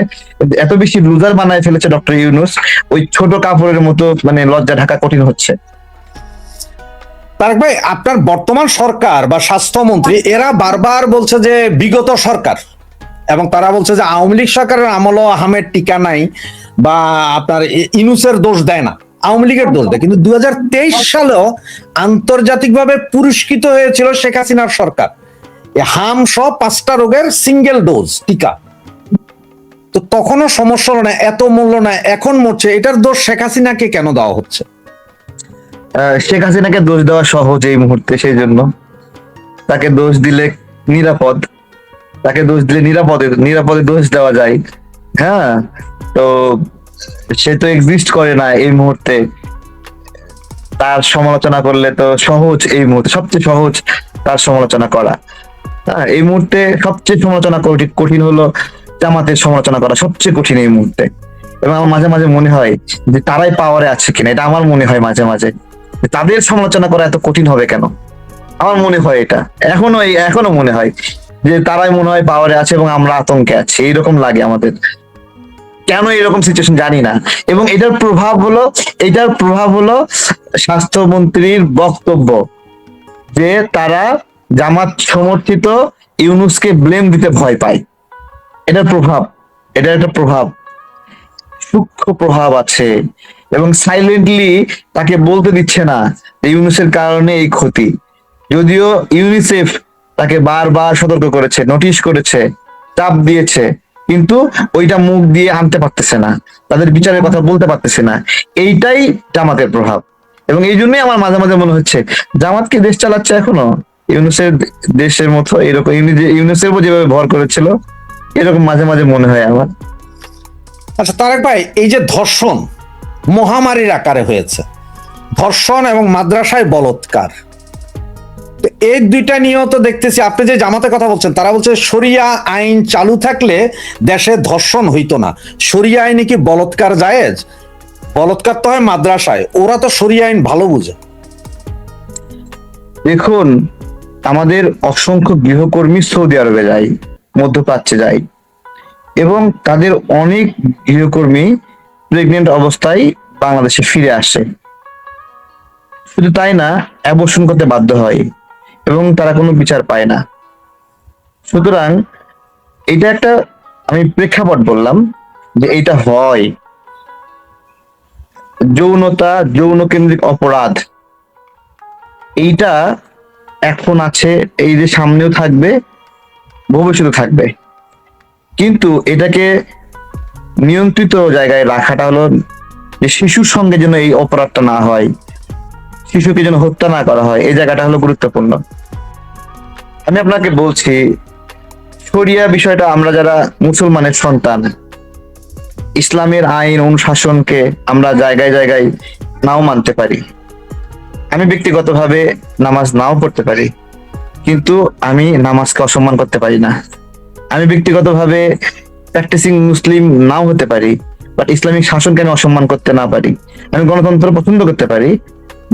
এত বেশি লুজার বানায় ফেলেছে ডক্টর ইউনূস, ওই ছোট কাপড়ের মতো মানে লজ্জা ঢাকা কঠিন হচ্ছে। তারেক ভাই, আপনার বর্তমান সরকার বা স্বাস্থ্যমন্ত্রী এরা বারবার বলছে যে বিগত সরকার, এবং তারা বলছে যে আওয়ামী লীগ সরকারের আমলও আহমেদ টিকা নাই, বা আপনার ইউনূসের দোষ দেয় না, আওয়ামী লীগের দোষ দেয়। কিন্তু 2023 সালেও আন্তর্জাতিকভাবে পুরস্কৃত হয়েছিল শেখ হাসিনার সরকার হাম সহ 5টা রোগের সিঙ্গেল ডোজ টিকা। তো তখনও সমস্যা হলো না, এত মূল্য না, এখন মরছে। এটার দোষ শেখ হাসিনাকে কেন দেওয়া হচ্ছে? শেখ হাসিনাকে দোষ দেওয়া সহজ এই মুহূর্তে, সেই জন্য তাকে দোষ দিলে নিরাপদ, তাকে দোষ দিলে নিরাপদে দোষ দেওয়া যায়। হ্যাঁ, তো সে তো এক্সিস্ট করে না এই মুহূর্তে, তার সমালোচনা করলে তো সহজ, এই মুহূর্তে সবচেয়ে সহজ তার সমালোচনা করা। হ্যাঁ, এই মুহূর্তে সবচেয়ে সমালোচনা কঠিন হলো জামাতের সমালোচনা করা, সবচেয়ে কঠিন এই মুহূর্তে। এবং আমার মাঝে মাঝে মনে হয় যে তারাই পাওয়ারে আছে কিনা, এটা আমার মনে হয় মাঝে মাঝে, তাদের সমালোচনা করা এত কঠিন হবে কেন, আমার মনে হয় এটা এখনো মনে হয় যে তারাই মনে হয় পাওয়ারে আছে এবং আমরা আতঙ্কে আছি, এইরকম লাগে আমাদের। কেন এরকম সিচুয়েশন জানি না। এবং এটার প্রভাব হলো স্বাস্থ্যমন্ত্রীর বক্তব্য, যে তারা জামাত সমর্থিত ইউনূসকে ব্লেম দিতে ভয় পায়। এটার একটা প্রভাব, সূক্ষ্ম প্রভাব আছে, এবং সাইলেন্টলি তাকে বলতে দিচ্ছে না ইউনুসের কারণে এই ক্ষতি। যদিও ইউনিসেফ তাকে বারবার সতর্ক করেছে, নোটিশ করেছে, চাপ দিয়েছে, কিন্তু ওইটা মুখ দিয়ে আনতে পারতেছে না, তাদের বিচারের কথা বলতে পারতেছে না। এইটাই জামাতের প্রভাব। এবং এই জন্যই আমার মাঝে মাঝে মনে হচ্ছে জামাত কি দেশ চালাচ্ছে এখনো ইউনুসের দেশের মতো, এরকম ইউনুসের উপর যেভাবে ভর করেছিল, এরকম মাঝে মাঝে মনে হয় আমার। আচ্ছা তারেক ভাই, এই যে ধর্ষণ মহামারীর আকারে হয়েছে, ধর্ষণ এবং মাদ্রাসায় বলৎকার, তো এই দুইটা নিয়েও তো দেখতেছি আপনি যে জামাতের কথা বলছেন, তারা বলছে শরিয়া আইন চালু থাকলে দেশে ধর্ষণ হইতো না। শরিয়া আইনে কি বলৎকার জায়েজ? বলৎকার তো হয় মাদ্রাসায়, ওরা তো শরিয়া আইন ভালো বুঝে। দেখুন, আমাদের অসংখ্য গৃহকর্মী সৌদি আরবে যায়, মধ্যপ্রাচ্যে যায়, এবং তাদের অনেক গৃহকর্মী প্রেগনেন্ট অবস্থায় বাংলাদেশে ফিরে আসে। শুধু তাই না, অ্যাবর্শন করতে বাধ্য হয় এবং তারা কোনো বিচার পায় না। সুতরাং এটা একটা, আমি প্রেক্ষাপট বললাম যে এটা হয়। যৌনতা, যৌন কেন্দ্রিক অপরাধ, এইটা এখন আছে, এই যে সামনেও থাকবে, ভবিষ্যতে থাকবে। কিন্তু এটাকে নিয়ন্ত্রিত জায়গায় রাখাটা হলো যে শিশুর সঙ্গে যেন এই অপরাধটা না হয়, শিশুকে যেন হত্যা না করা হয়, এই জায়গাটা হলো গুরুত্বপূর্ণ। আমি আপনাকে বলছি, শরিয়া বিষয়টা আমরা যারা মুসলমানের সন্তান, ইসলামের আইন অনুশাসনকে আমরা জায়গায় জায়গায় নাও মানতে পারি। আমি ব্যক্তিগতভাবে নামাজ নাও পড়তে পারি, কিন্তু আমি নামাজকে অসম্মান করতে পারি না। আমি ব্যক্তিগতভাবে প্র্যাকটিসিং মুসলিম নাও হতে পারি, বাট ইসলামিক শাসনকে আমি অসম্মান করতে না পারি। আমি গণতন্ত্র পছন্দ করতে পারি,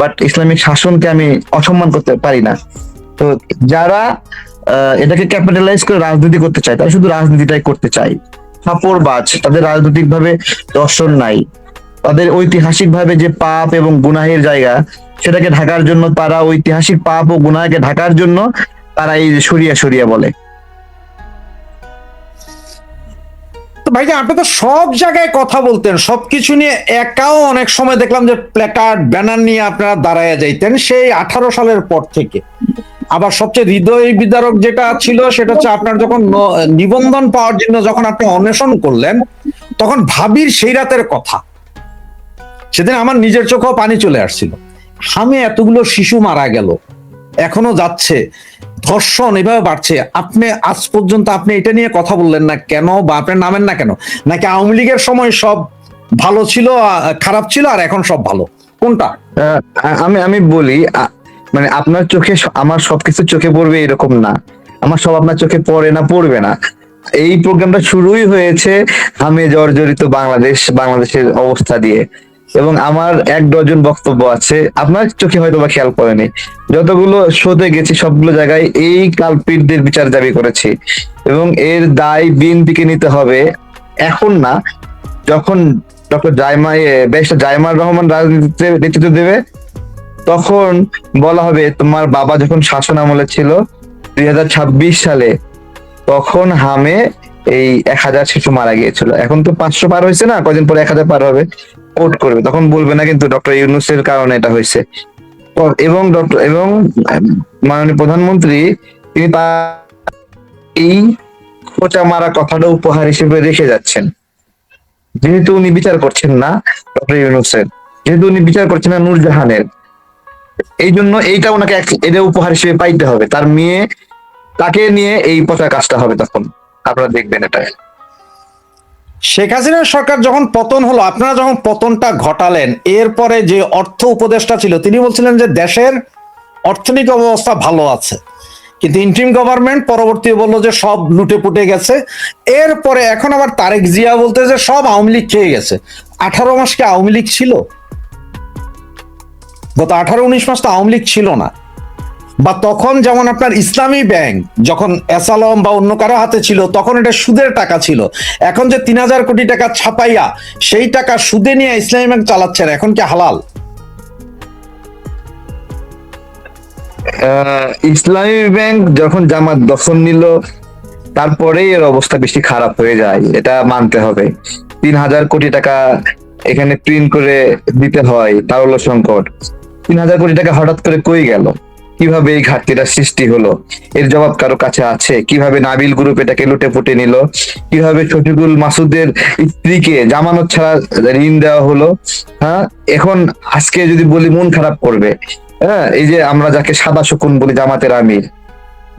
বাট ইসলামিক শাসনকে আমি অসম্মান করতে পারি না। তো যারা এটাকে ক্যাপিটালাইজ করে রাজনীতি করতে চায়, তারা শুধু রাজনীতিটাই করতে চায়। ফাপড়বাজ, তাদের রাজনৈতিক ভাবে দর্শন নাই, তাদের ঐতিহাসিক ভাবে যে পাপ এবং গুনাহের জায়গা, সেটাকে ঢাকার জন্য, তারা ঐতিহাসিক পাপ ও গুনাহকে ঢাকার জন্য তারা এই যে শরিয়া শরিয়া বলে। তো ভাইজান, আপনি তো সব জায়গায় কথা বলতেন, সবকিছু নিয়ে, একাও অনেক সময় দেখলাম যে প্ল্যাকার্ড ব্যানার নিয়ে আপনারা দাঁড়ায় যাইতেন সেই 18 সালের পর থেকে। আবার সবচেয়ে হৃদয় বিদারক যেটা ছিল সেটা হচ্ছে আপনার যখন নিবন্ধন পাওয়ার জন্য যখন আপনি অন্বেষণ করলেন, তখন ভাবির সেই রাতের কথা, সেদিন আমার নিজের চোখেও পানি চলে আসছিল। হামে এতগুলো শিশু মারা গেল, এখনো যাচ্ছে, ধর্ষণ এভাবে বাড়ছে, আপনি আজ পর্যন্ত আপনি এটা নিয়ে কথা বললেন না কেন, বা আপনি নামেন না কেন? নাকি আওয়ামী লীগের সময় সব ভালো ছিল, খারাপ ছিল, আর এখন সব ভালো, কোনটা? আমি বলি, মানে আপনার চোখে আমার সবকিছু চোখে পড়বে এরকম না, আমার সব আপনার চোখে পড়ে না, পড়বে না। এই প্রোগ্রামটা শুরুই হয়েছে আমি জর্জরিত বাংলাদেশের অবস্থা দিয়ে, এবং আমার 1 ডজন বক্তব্য আছে, আপনার চোখে হয়তো বা খেয়াল পড়েনি। যতগুলো শোতে গেছি সবগুলো জায়গায় এই কালপিটদের বিচার দাবি করেছি, এবং এর দায় বিএনপিকে নিতে হবে। এখন না, যখন ডক্টর ব্যারিস্টার জায়মার রহমান রাজনীতিতে নেতৃত্ব দেবে, তখন বলা হবে তোমার বাবা যখন শাসন আমলে ছিল 2026 সালে, তখন হামে এই 1000 শিশু মারা গিয়েছিল। এখন তো 500 পার হয়েছে না, কদিন পরে 1000 পার হবে, কোট করবে, তখন বলবে না কিন্তু ডক্টর ইউনূসের কারণে এটা হয়েছে। এবং মাননীয় প্রধানমন্ত্রী তিনি এই খোঁচা মারা কথাটা উপহার হিসেবে রেখে যাচ্ছেন, যেহেতু উনি বিচার করছেন না ডক্টর ইউনূসের, যেহেতু উনি বিচার করছেন না নূরজাহানের, এই জন্য এইটা ওনাকে এটা উপহার হিসেবে পাইতে হবে। তার মেয়ে, তাকে নিয়ে এই পচা কাজটা হবে, তখন আপনারা দেখবেন এটা। শেখ হাসিনার সরকার যখন পতন হলো, আপনারা যখন পতনটা ঘটালেন, এরপরে যে অর্থ উপদেষ্টা ছিল তিনি বলছিলেন যে দেশের অর্থনৈতিক অবস্থা ভালো আছে, কিন্তু ইন্টারিম গভর্নমেন্ট পরবর্তী বললো যে সব লুটে পুটে গেছে। এরপরে এখন আবার তারেক জিয়া বলতে যে সব আওয়ামী লীগ খেয়ে গেছে। 18 মাস কি আওয়ামী লীগ ছিল? গত 18-19 মাস তো আওয়ামী লীগ ছিল না। বা তখন যেমন আপনার ইসলামী ব্যাংক যখন এসালম বা অন্য কারো হাতে ছিল, তখন এটা সুদের টাকা ছিল। এখন যে 3000 কোটি টাকা ছাপাইয়া সেই টাকা সুদে নিয়ে ইসলামী ব্যাংক চালাচ্ছেন, এখন কি হালাল? ইসলামী ব্যাংক যখন জামাত দখল নিল, তারপরেই এর অবস্থা বেশি খারাপ হয়ে যায়, এটা মানতে হবে। 3000 কোটি টাকা এখানে প্রিন্ট করে দিতে হয়, তার হলো সংকট। 3,000 কোটি টাকা হঠাৎ করে কই গেল? কিভাবে এই ঘাটতিটা সৃষ্টি হলো? এর জবাব কারো কাছে আছে? কিভাবে নাবিল গ্রুপ এটাকে লুটে পুটে নিল? কিভাবে শফিকুল মাসুদের স্ত্রীকে জামানত ছাড়া ঋণ দেওয়া হলো? হ্যাঁ, এখন আজকে যদি বলি মন খারাপ করবে। হ্যাঁ, এই যে আমরা যাকে সাদা শকুন বলি, জামাতের আমির,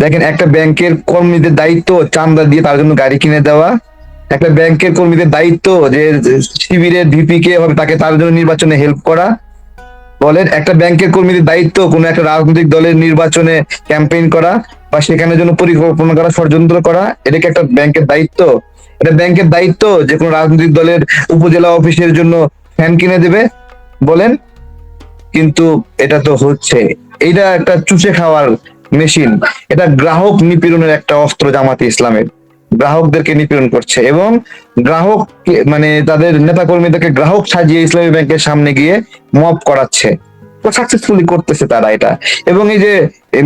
দেখেন একটা ব্যাংকের কর্মীদের দায়িত্ব চাঁদা দিয়ে তার জন্য গাড়ি কিনে দেওয়া, একটা ব্যাংকের কর্মীদের দায়িত্ব যে শিবিরের ভিপি কে হবে তাকে তার জন্য নির্বাচনে হেল্প করা। বলেন, একটা ব্যাংকের কর্মীদের দায়িত্ব কোন একটা রাজনৈতিক দলের নির্বাচনে ক্যাম্পেইন করা বা সেখানে জন্য পরিকল্পনা করা, ষড়যন্ত্র করা, এটা কি একটা ব্যাংকের দায়িত্ব? এটা ব্যাংকের দায়িত্ব যে কোনো রাজনৈতিক দলের উপজেলা অফিসের জন্য ফ্যান কিনে দেবে? বলেন। কিন্তু এটা তো হচ্ছে, এটা একটা চুষে খাওয়ার মেশিন। এটা গ্রাহক নিপীড়নের একটা অস্ত্র জামাতে ইসলামের। গ্রাহকদেরকে নিপীড়ন করছে এবং গ্রাহক মানে তাদের নেতা কর্মীদেরকে গ্রাহক সাজিয়ে ইসলামী ব্যাংকের সামনে গিয়ে মব করাচ্ছে। সাকসেসফুলি করতেছে তারা এটা। এবং এই যে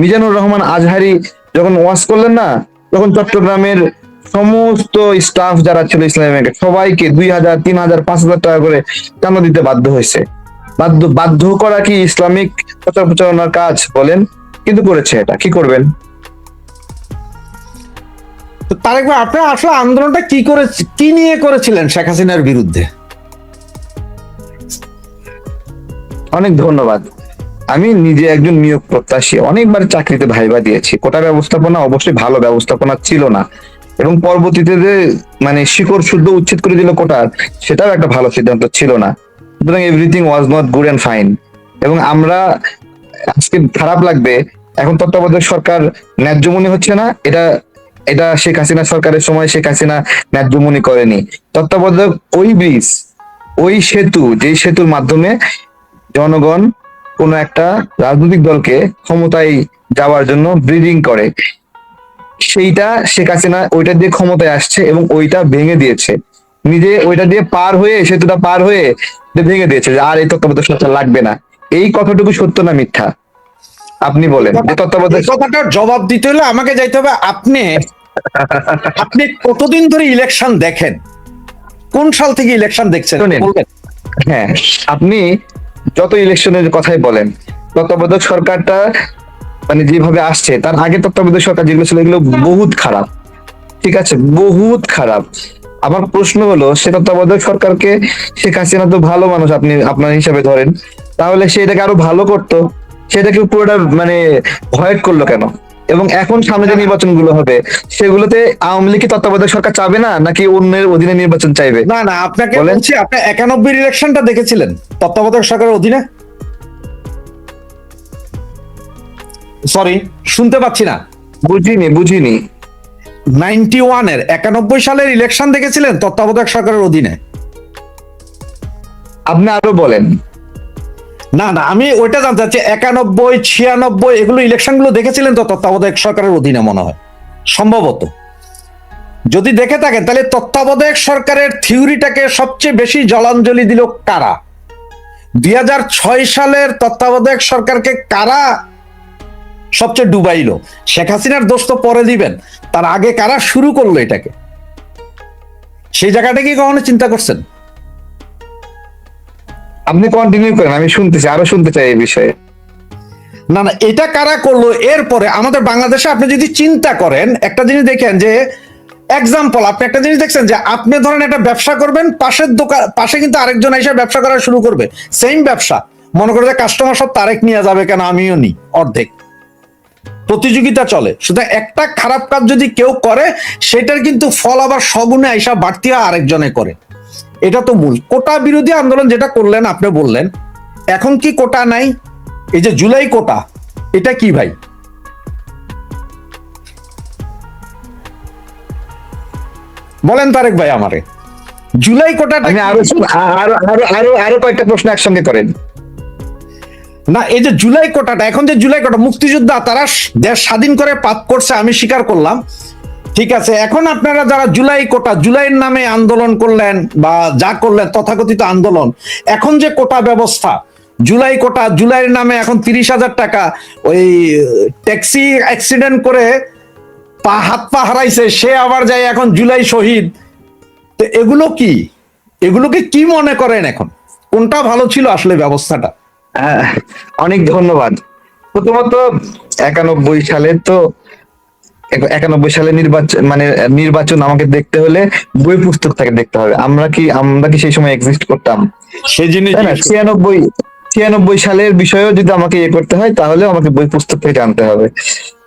মিজানুর রহমান আজহারি যখন ওয়াজ করলেন না, তখন চট্টগ্রামের সমস্ত স্টাফ যারা ছিল ইসলামী ব্যাংকের সবাইকে 2,000, 3,000, 5,000 টাকা করে চাঁদা দিতে বাধ্য হয়েছে। বাধ্য করা কি ইসলামিক প্রচার প্রচারণার কাজ? বলেন। কিন্তু করেছে এটা, কি করবেন? তো তারেক ভাই, আপনারা আসলে আন্দোলনটা কি নিয়ে করেছিলেন শেখ হাসিনার বিরুদ্ধে? অনেক ধন্যবাদ। আমি নিজে একজন নিয়োগ প্রত্যাশী, অনেকবার চাকরিতে ভাইবা দিয়েছি। কোটা ব্যবস্থাপনা অবশ্যই ভালো ব্যবস্থাপনা ছিল না, এবং পরবর্তীতে যে মানে শিকড় শুদ্ধ উচ্ছেদ করে দিল কোটার, সেটাও একটা ভালো সিদ্ধান্ত ছিল না। সুতরাং everything was not good and fine. এবং আমরা আজকে খারাপ লাগবে, এখন তত্ত্বাবধায়ক সরকার ন্যায্য মনে হচ্ছে না। এটা এটা শেখ হাসিনা সরকারের সময় শেখ হাসিনা ন্যায্য মনে করেনি। তত্ত্বাবধায়ক ওই ব্রিজ, ওই সেতু, যেই সেতুর মাধ্যমে জনগণ কোন একটা রাজনৈতিক দলকে ক্ষমতায় যাওয়ার জন্য ব্রিডিং করে, সেইটা শেখ হাসিনা ওইটা দিয়ে ক্ষমতায় আসছে এবং ওইটা ভেঙে দিয়েছে। নিজে ওইটা দিয়ে পার হয়ে, সেতুটা পার হয়ে ভেঙে দিয়েছে যে আর এই তত্ত্বাবধায়ক সরকার লাগবে না। এই কথাটুকু সত্য না মিথ্যা? আপনি বলেন। যে তত্ত্বাবধায়ক কথাটার জবাব দিতে হলে আমাকে যাইতে হবে, আপনি কতদিন ধরে ইলেকশন দেখেন? কোন সাল থেকে ইলেকশন দেখছেন? শোনেন, হ্যাঁ, আপনি যত ইলেকশনের কথাই বলেন, তত্ত্বাবধায়ক সরকারটা মানে যেভাবে আসছে, তার আগে তত্ত্বাবধায়ক সরকার যেগুলো ছিল এগুলো বহুত খারাপ। ঠিক আছে, বহুত খারাপ। আমার প্রশ্ন হলো, সে তত্ত্বাবধায়ক সরকারকে শেখ হাসিনা তো ভালো মানুষ আপনি আপনার হিসাবে ধরেন, তাহলে সে এটাকে আরো ভালো করতো, সেটাকে পুরোটা মানে ভয়েড করলো কেন? এবং এখন সামনে যে নির্বাচনগুলো হবে সেগুলোতে আওয়ামী লীগ কি তত্ত্বাবধায়ক সরকার চাবে না, নাকি অন্যের অধীনে নির্বাচন চাইবে? না না, আপনাকে বলেন। বলছি, আপনি 91 ইলেকশনটা দেখেছিলেন তত্ত্বাবধায়ক সরকারের অধীনে? সরি, শুনতে পাচ্ছি না। বুঝিনি। 91 সালের ইলেকশন দেখেছিলেন তত্ত্বাবধায়ক সরকারের অধীনে? আপনি আরো বলেন। না না, আমি ওইটা জানতে চাচ্ছি, 91, 96 এগুলো ইলেকশন গুলো দেখেছিলেন তো তত্ত্বাবধায়ক সরকারের অধীনে? মনে হয় সম্ভবত, যদি দেখে থাকেন তাহলে তত্ত্বাবধায়ক সরকারের থিওরিটাকে সবচেয়ে বেশি জলাঞ্জলি দিল কারা? 2006 সালের তত্ত্বাবধায়ক সরকারকে কারা সবচেয়ে ডুবাইলো? শেখ হাসিনার দোষ তো পরে দিবেন, তার আগে কারা শুরু করলো এটাকে? সেই জায়গাটা কি কখনো চিন্তা করছেন? আপনি কন্টিনিউ করেন, আমি শুনতেছি, আরো শুনতে চাই এই বিষয়ে। না না, এটা কারা করলো? এরপরে আমাদের বাংলাদেশে আপনি যদি চিন্তা করেন, একটা জিনিস দেখেন যে এক্সাম্পল, আপনি একটা জিনিস দেখছেন যে আপনি ধরেন একটা ব্যবসা করবেন, পাশের দোকান পাশে কিন্তু আরেকজন এসে ব্যবসা করা শুরু করবে, সেম ব্যবসা। মনে করে যে কাস্টমার সব তারেক নিয়ে যাবে, কেন আমিও নি, অর্ধেক প্রতিযোগিতা চলে। সুতরাং একটা খারাপ কাজ যদি কেউ করে, সেটার কিন্তু ফল আবার সগুণে আইসা বাড়তি আরেকজনে করে। এটা তো মূল। কোটা বিরোধী আন্দোলন যেটা করলেন, আপনি বললেন এখন কি কোটা নাই? এই যে জুলাই কোটা, এটা কি ভাই? বলেন তারেক ভাই আমারে, জুলাই কোটাটা আমি আরো আরো কয়েকটা প্রশ্ন একসঙ্গে করেন। না, এই যে জুলাই কোটাটা, এখন যে জুলাই কোটা, মুক্তিযোদ্ধা তারা দেশ স্বাধীন করে পাপ করছে, আমি স্বীকার করলাম, ঠিক আছে। এখন আপনারা যারা জুলাই কোটা, জুলাইয়ের নামে আন্দোলন করলেন বা যা করলেন তথাকথিত আন্দোলন, এখন যে কোটা ব্যবস্থা, জুলাই কোটা, জুলাইয়ের নামে এখন 30,000 টাকা, ওই ট্যাক্সি অ্যাক্সিডেন্ট করে হাত পা হারাইছে সে আবার যায় এখন জুলাই শহীদ। তো এগুলোকে কি মনে করেন? এখন কোনটা ভালো ছিল আসলে ব্যবস্থাটা? হ্যাঁ, অনেক ধন্যবাদ। প্রথমত 91 সালে তো 91 সালে নির্বাচন মানে নির্বাচন আমাকে দেখতে হলে বই পুস্তক থেকে দেখতে হবে। আমরা কি সেই সময় এক্সিস্ট করতাম? সেই জিনিস তাই না? জিজ্ঞেস করছি। 96 সালের বিষয়েও যদি আমাকে ইয়ে করতে হয় তাহলে আমাকে বই পুস্তক থেকে জানতে হবে,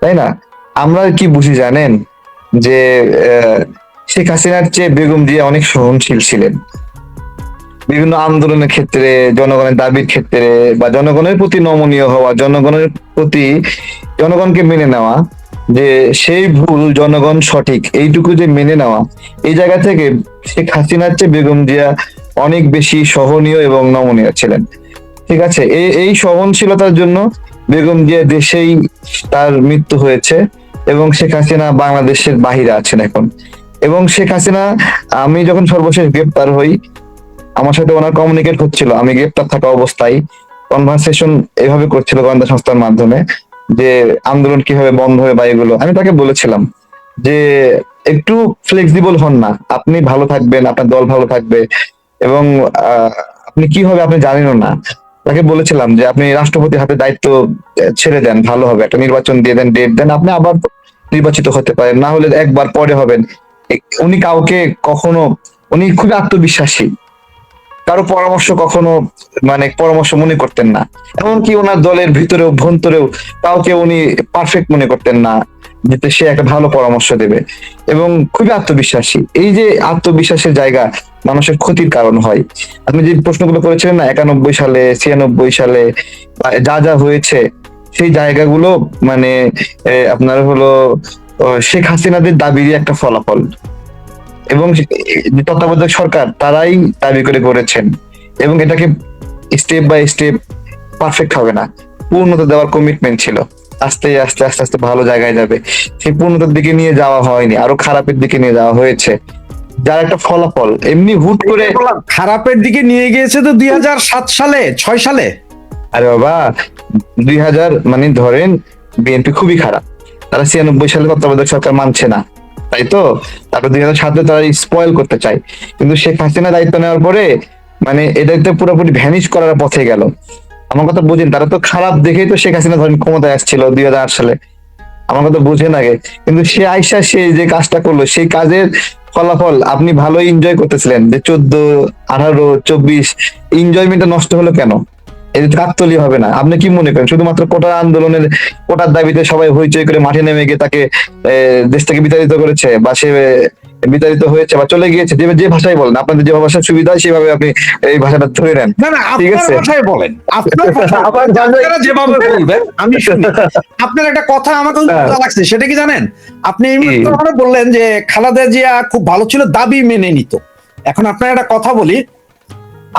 তাই না? আমরা কি বুঝি জানেন যে আহ, শেখ হাসিনার চেয়ে বেগম জিয়া অনেক সহনশীল ছিলেন বিভিন্ন আন্দোলনের ক্ষেত্রে, জনগণের দাবির ক্ষেত্রে, বা জনগণের প্রতি নমনীয় হওয়া, জনগণের প্রতি জনগণকে মেনে নেওয়া, যে সেই ভুল জনগণ সঠিক এইটুকু যে মেনে নেওয়া, এই জায়গা থেকে শেখ হাসিনার চেয়ে বেগম জিয়া অনেক বেশি সহনীয় এবং নমনীয় ছিলেন। ঠিক আছে, এই সহনশীলতার জন্য বেগম জিয়া দেশেই তার মৃত্যু হয়েছে, এবং শেখ হাসিনা বাংলাদেশের বাহিরে আছেন এখন। এবং শেখ হাসিনা, আমি যখন সর্বশেষ গ্রেপ্তার হই, আমার সাথে ওনার কমিউনিকেট হচ্ছিল আমি গ্রেপ্তার থাকা অবস্থায়, কনভারসেশন এভাবে করছিল গোয়েন্দা সংস্থার মাধ্যমে যে আন্দোলন কিভাবে বন্ধ হবে বা এগুলো। আমি তাকে বলেছিলাম যে একটু ফ্লেক্সিবল হন না, আপনি ভালো থাকবেন, আপনার দল ভালো থাকবে, এবং আপনি কি হবে আপনি জানেনও না। তাকে বলেছিলাম যে আপনি রাষ্ট্রপতির হাতে দায়িত্ব ছেড়ে দেন, ভালো হবে, একটা নির্বাচন দিয়ে দেন, ডেট দেন, আপনি আবার নির্বাচিত হতে পারেন, না হলে একবার পরে হবেন। উনি কাউকে কখনো, উনি খুবই আত্মবিশ্বাসী, কারো পরামর্শ কখনো পরামর্শ মনে করতেন না। এমনকি ওনার দলের ভিতরে অভ্যন্তরেও কাউকে উনি পারফেক্ট মনে করতেন না যাতে সে একটা ভালো পরামর্শ দেবে, এবং খুবই আত্মবিশ্বাসী। এই যে আত্মবিশ্বাসের জায়গা মানুষের ক্ষতির কারণ হয়। আপনি যে প্রশ্নগুলো করেছিলেন না, 91 সালে, 96 সালে যা যা হয়েছে, সেই জায়গাগুলো আপনার হলো শেখ হাসিনাদের দাবিরই একটা ফলাফল। এবং তত্ত্বাবধায়ক সরকার তারাই দাবি করে করেছেন, এবং এটাকে স্টেপ বাই স্টেপ পারফেক্ট হবে না, পূর্ণতা দেওয়ার কমিটমেন্ট ছিল। আস্তে আস্তে আস্তে আস্তে ভালো জায়গায় যাবে, সেই পূর্ণতার দিকে নিয়ে যাওয়া হয়নি, আরো খারাপের দিকে নিয়ে যাওয়া হয়েছে, যার একটা ফলাফল এমনি হুট করে। খারাপের দিকে নিয়ে গিয়েছে তো 2007 সালে 6 সালে। আরে বাবা, 2000 ধরেন বিএনপি খুবই খারাপ, তারা 96 সালে তত্ত্বাবধায়ক সরকার মানছে না, তাই তো? তারপর 2007 তারা স্পয়েল করতে চায়, কিন্তু শেখ হাসিনা দায়িত্ব নেওয়ার পরে এটাতে পুরোপুরি ভ্যানিশ করার পথে গেল। আমার কথা বুঝেন, তারা তো খারাপ দেখেই তো শেখ হাসিনা ধরেন ক্ষমতায় আসছিল 2008 সালে। আমার কথা বুঝেন আগে, কিন্তু সে আইসা সে যে কাজটা করলো, সেই কাজের ফলাফল আপনি ভালোই এনজয় করতেছিলেন, যে 14, 18, 24 এনজয়মেন্টটা নষ্ট হলো কেন? এটা কাকতলি হবে না? আপনি কি মনে করেন শুধুমাত্র কোটা আন্দোলনের কোটার দাবিতে সবাই হইচই করে মাঠে নেমে গিয়ে তাকে দেশ থেকে বিতাড়িত করেছে, বা সে বিতাড়িত হয়েছে বা চলে গিয়েছে, যে ভাষায় বলেন, আপনাদের যে ভাষার সুবিধা হয় সেভাবে আপনি এই ভাষাটা ধরে নেন, না না, ঠিক আপনার আছে? ভাষায় বলেন, আপনার ভাষায় আমার বলেন, ভাষায়- আপনারা যেভাবে বলবেন আমি শুনি। আপনার একটা কথা আমাকে মজা লাগছে, সেটা কি জানেন? আপনি এই মুহূর্তে আমাকে বললেন যে খালেদা জিয়া খুব ভালো ছিল, দাবি মেনে নিত। এখন আপনার একটা কথা বলি,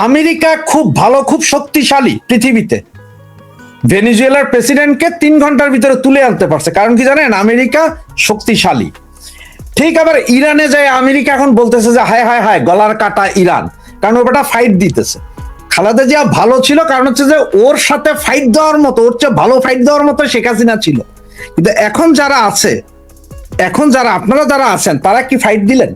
আমেরিকা খুব ভালো, খুব শক্তিশালী পৃথিবীতে, ভেনেজুয়েলার প্রেসিডেন্টকে 3 ঘন্টার ভিতরে তুলে আনতে পারছে। কারণ কি জানেন? আমেরিকা শক্তিশালী। ঠিক আবার ইরানে যায় আমেরিকা এখন বলতেছে যে হায় হায় হায় গলার কাটা ইরান, কারণ ওটা ফাইট দিতেছে। খালেদা জিয়া ভালো ছিল, কারণ হচ্ছে যে ওর সাথে ফাইট দেওয়ার মতো, ওর চেয়ে ভালো ফাইট দেওয়ার মতো শেখ হাসিনা ছিল। কিন্তু এখন যারা আছে, এখন যারা আপনারা যারা আছেন, তারা কি ফাইট দিলেন?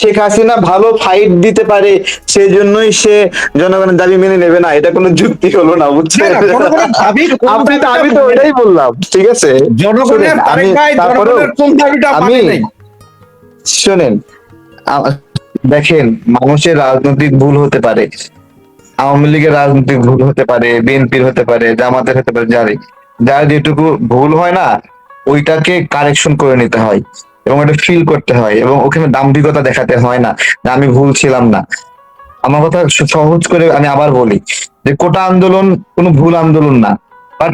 শেখ হাসিনা ভালো ফাইট দিতে পারে, সেই জন্যই সে জনগণের দাবি মেনে নেবে না, এটা কোনো যুক্তি হলো না, বুঝছেন? না, জনগণের দাবি কোন আমি তো ওইটাই বললাম, ঠিক আছে? জনগণের শোনেন, তারেক ভাই, তারপরেও জনগণের কোন দাবিটা মানে নেই? শোনেন, দেখেন, মানুষের রাজনৈতিক ভুল হতে পারে, আওয়ামী লীগের রাজনৈতিক ভুল হতে পারে, বিএনপির হতে পারে, জামাতের হতে পারে, যার যেটুকু ভুল হয় না, ওইটাকে কারেকশন করে নিতে হয়, এবং এটা ফিল করতে হয়, এবং ওখানে দাম্ভিকতা দেখাতে হয় না যে আমি ভুল ছিলাম না। আমার কথা সহজ করে আমি আবার বলি যে কোটা আন্দোলন কোনো ভুল আন্দোলন না, বাট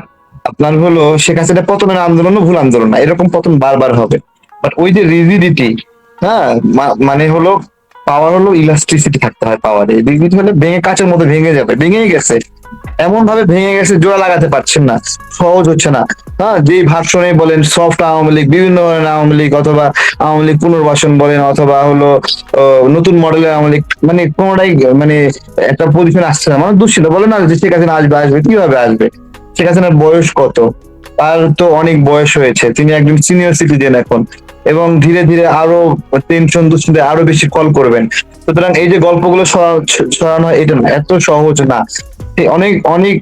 আপনার হলো শেখ হাসিনা পতনের আন্দোলনও ভুল আন্দোলন না, এরকম পতন বারবার হবে। বাট ওই যে রিজিডিটি, হ্যাঁ, হলো পাওয়ার হলো ইলাস্ট্রিসিটি থাকতে হয়, পাওয়ারে রিজিডিটি হলে ভেঙে কাচের মধ্যে ভেঙে যাবে, ভেঙেই গেছে, এমন ভাবে ভেঙে গেছে, জোড়া লাগাতে পারছেন না, সহজ হচ্ছে না। হ্যাঁ, যে ভার্সনে বলেন সফট আওয়ামী লীগ, বিভিন্ন ধরনের আওয়ামী লীগ, অথবা আওয়ামী লীগ পুনর্বাসন বলেন, অথবা হলো নতুন মডেলের আওয়ামী লীগ, কোনোটাই একটা পজিশন আসছে না। দুশ্চিত বলে না যে শেখ হাসিনা আসবে, আসবে কিভাবে আসবে? শেখ হাসিনার বয়স কত? তার তো অনেক বয়স হয়েছে, তিনি একজন সিনিয়র সিটিজেন এখন, এবং ধীরে ধীরে আরো টেনশন দুশ্চিন্তা আরো বেশি কল করবেন। সুতরাং এই যে গল্পগুলো সরানো, এটা এত সহজ না। অনেক অনেক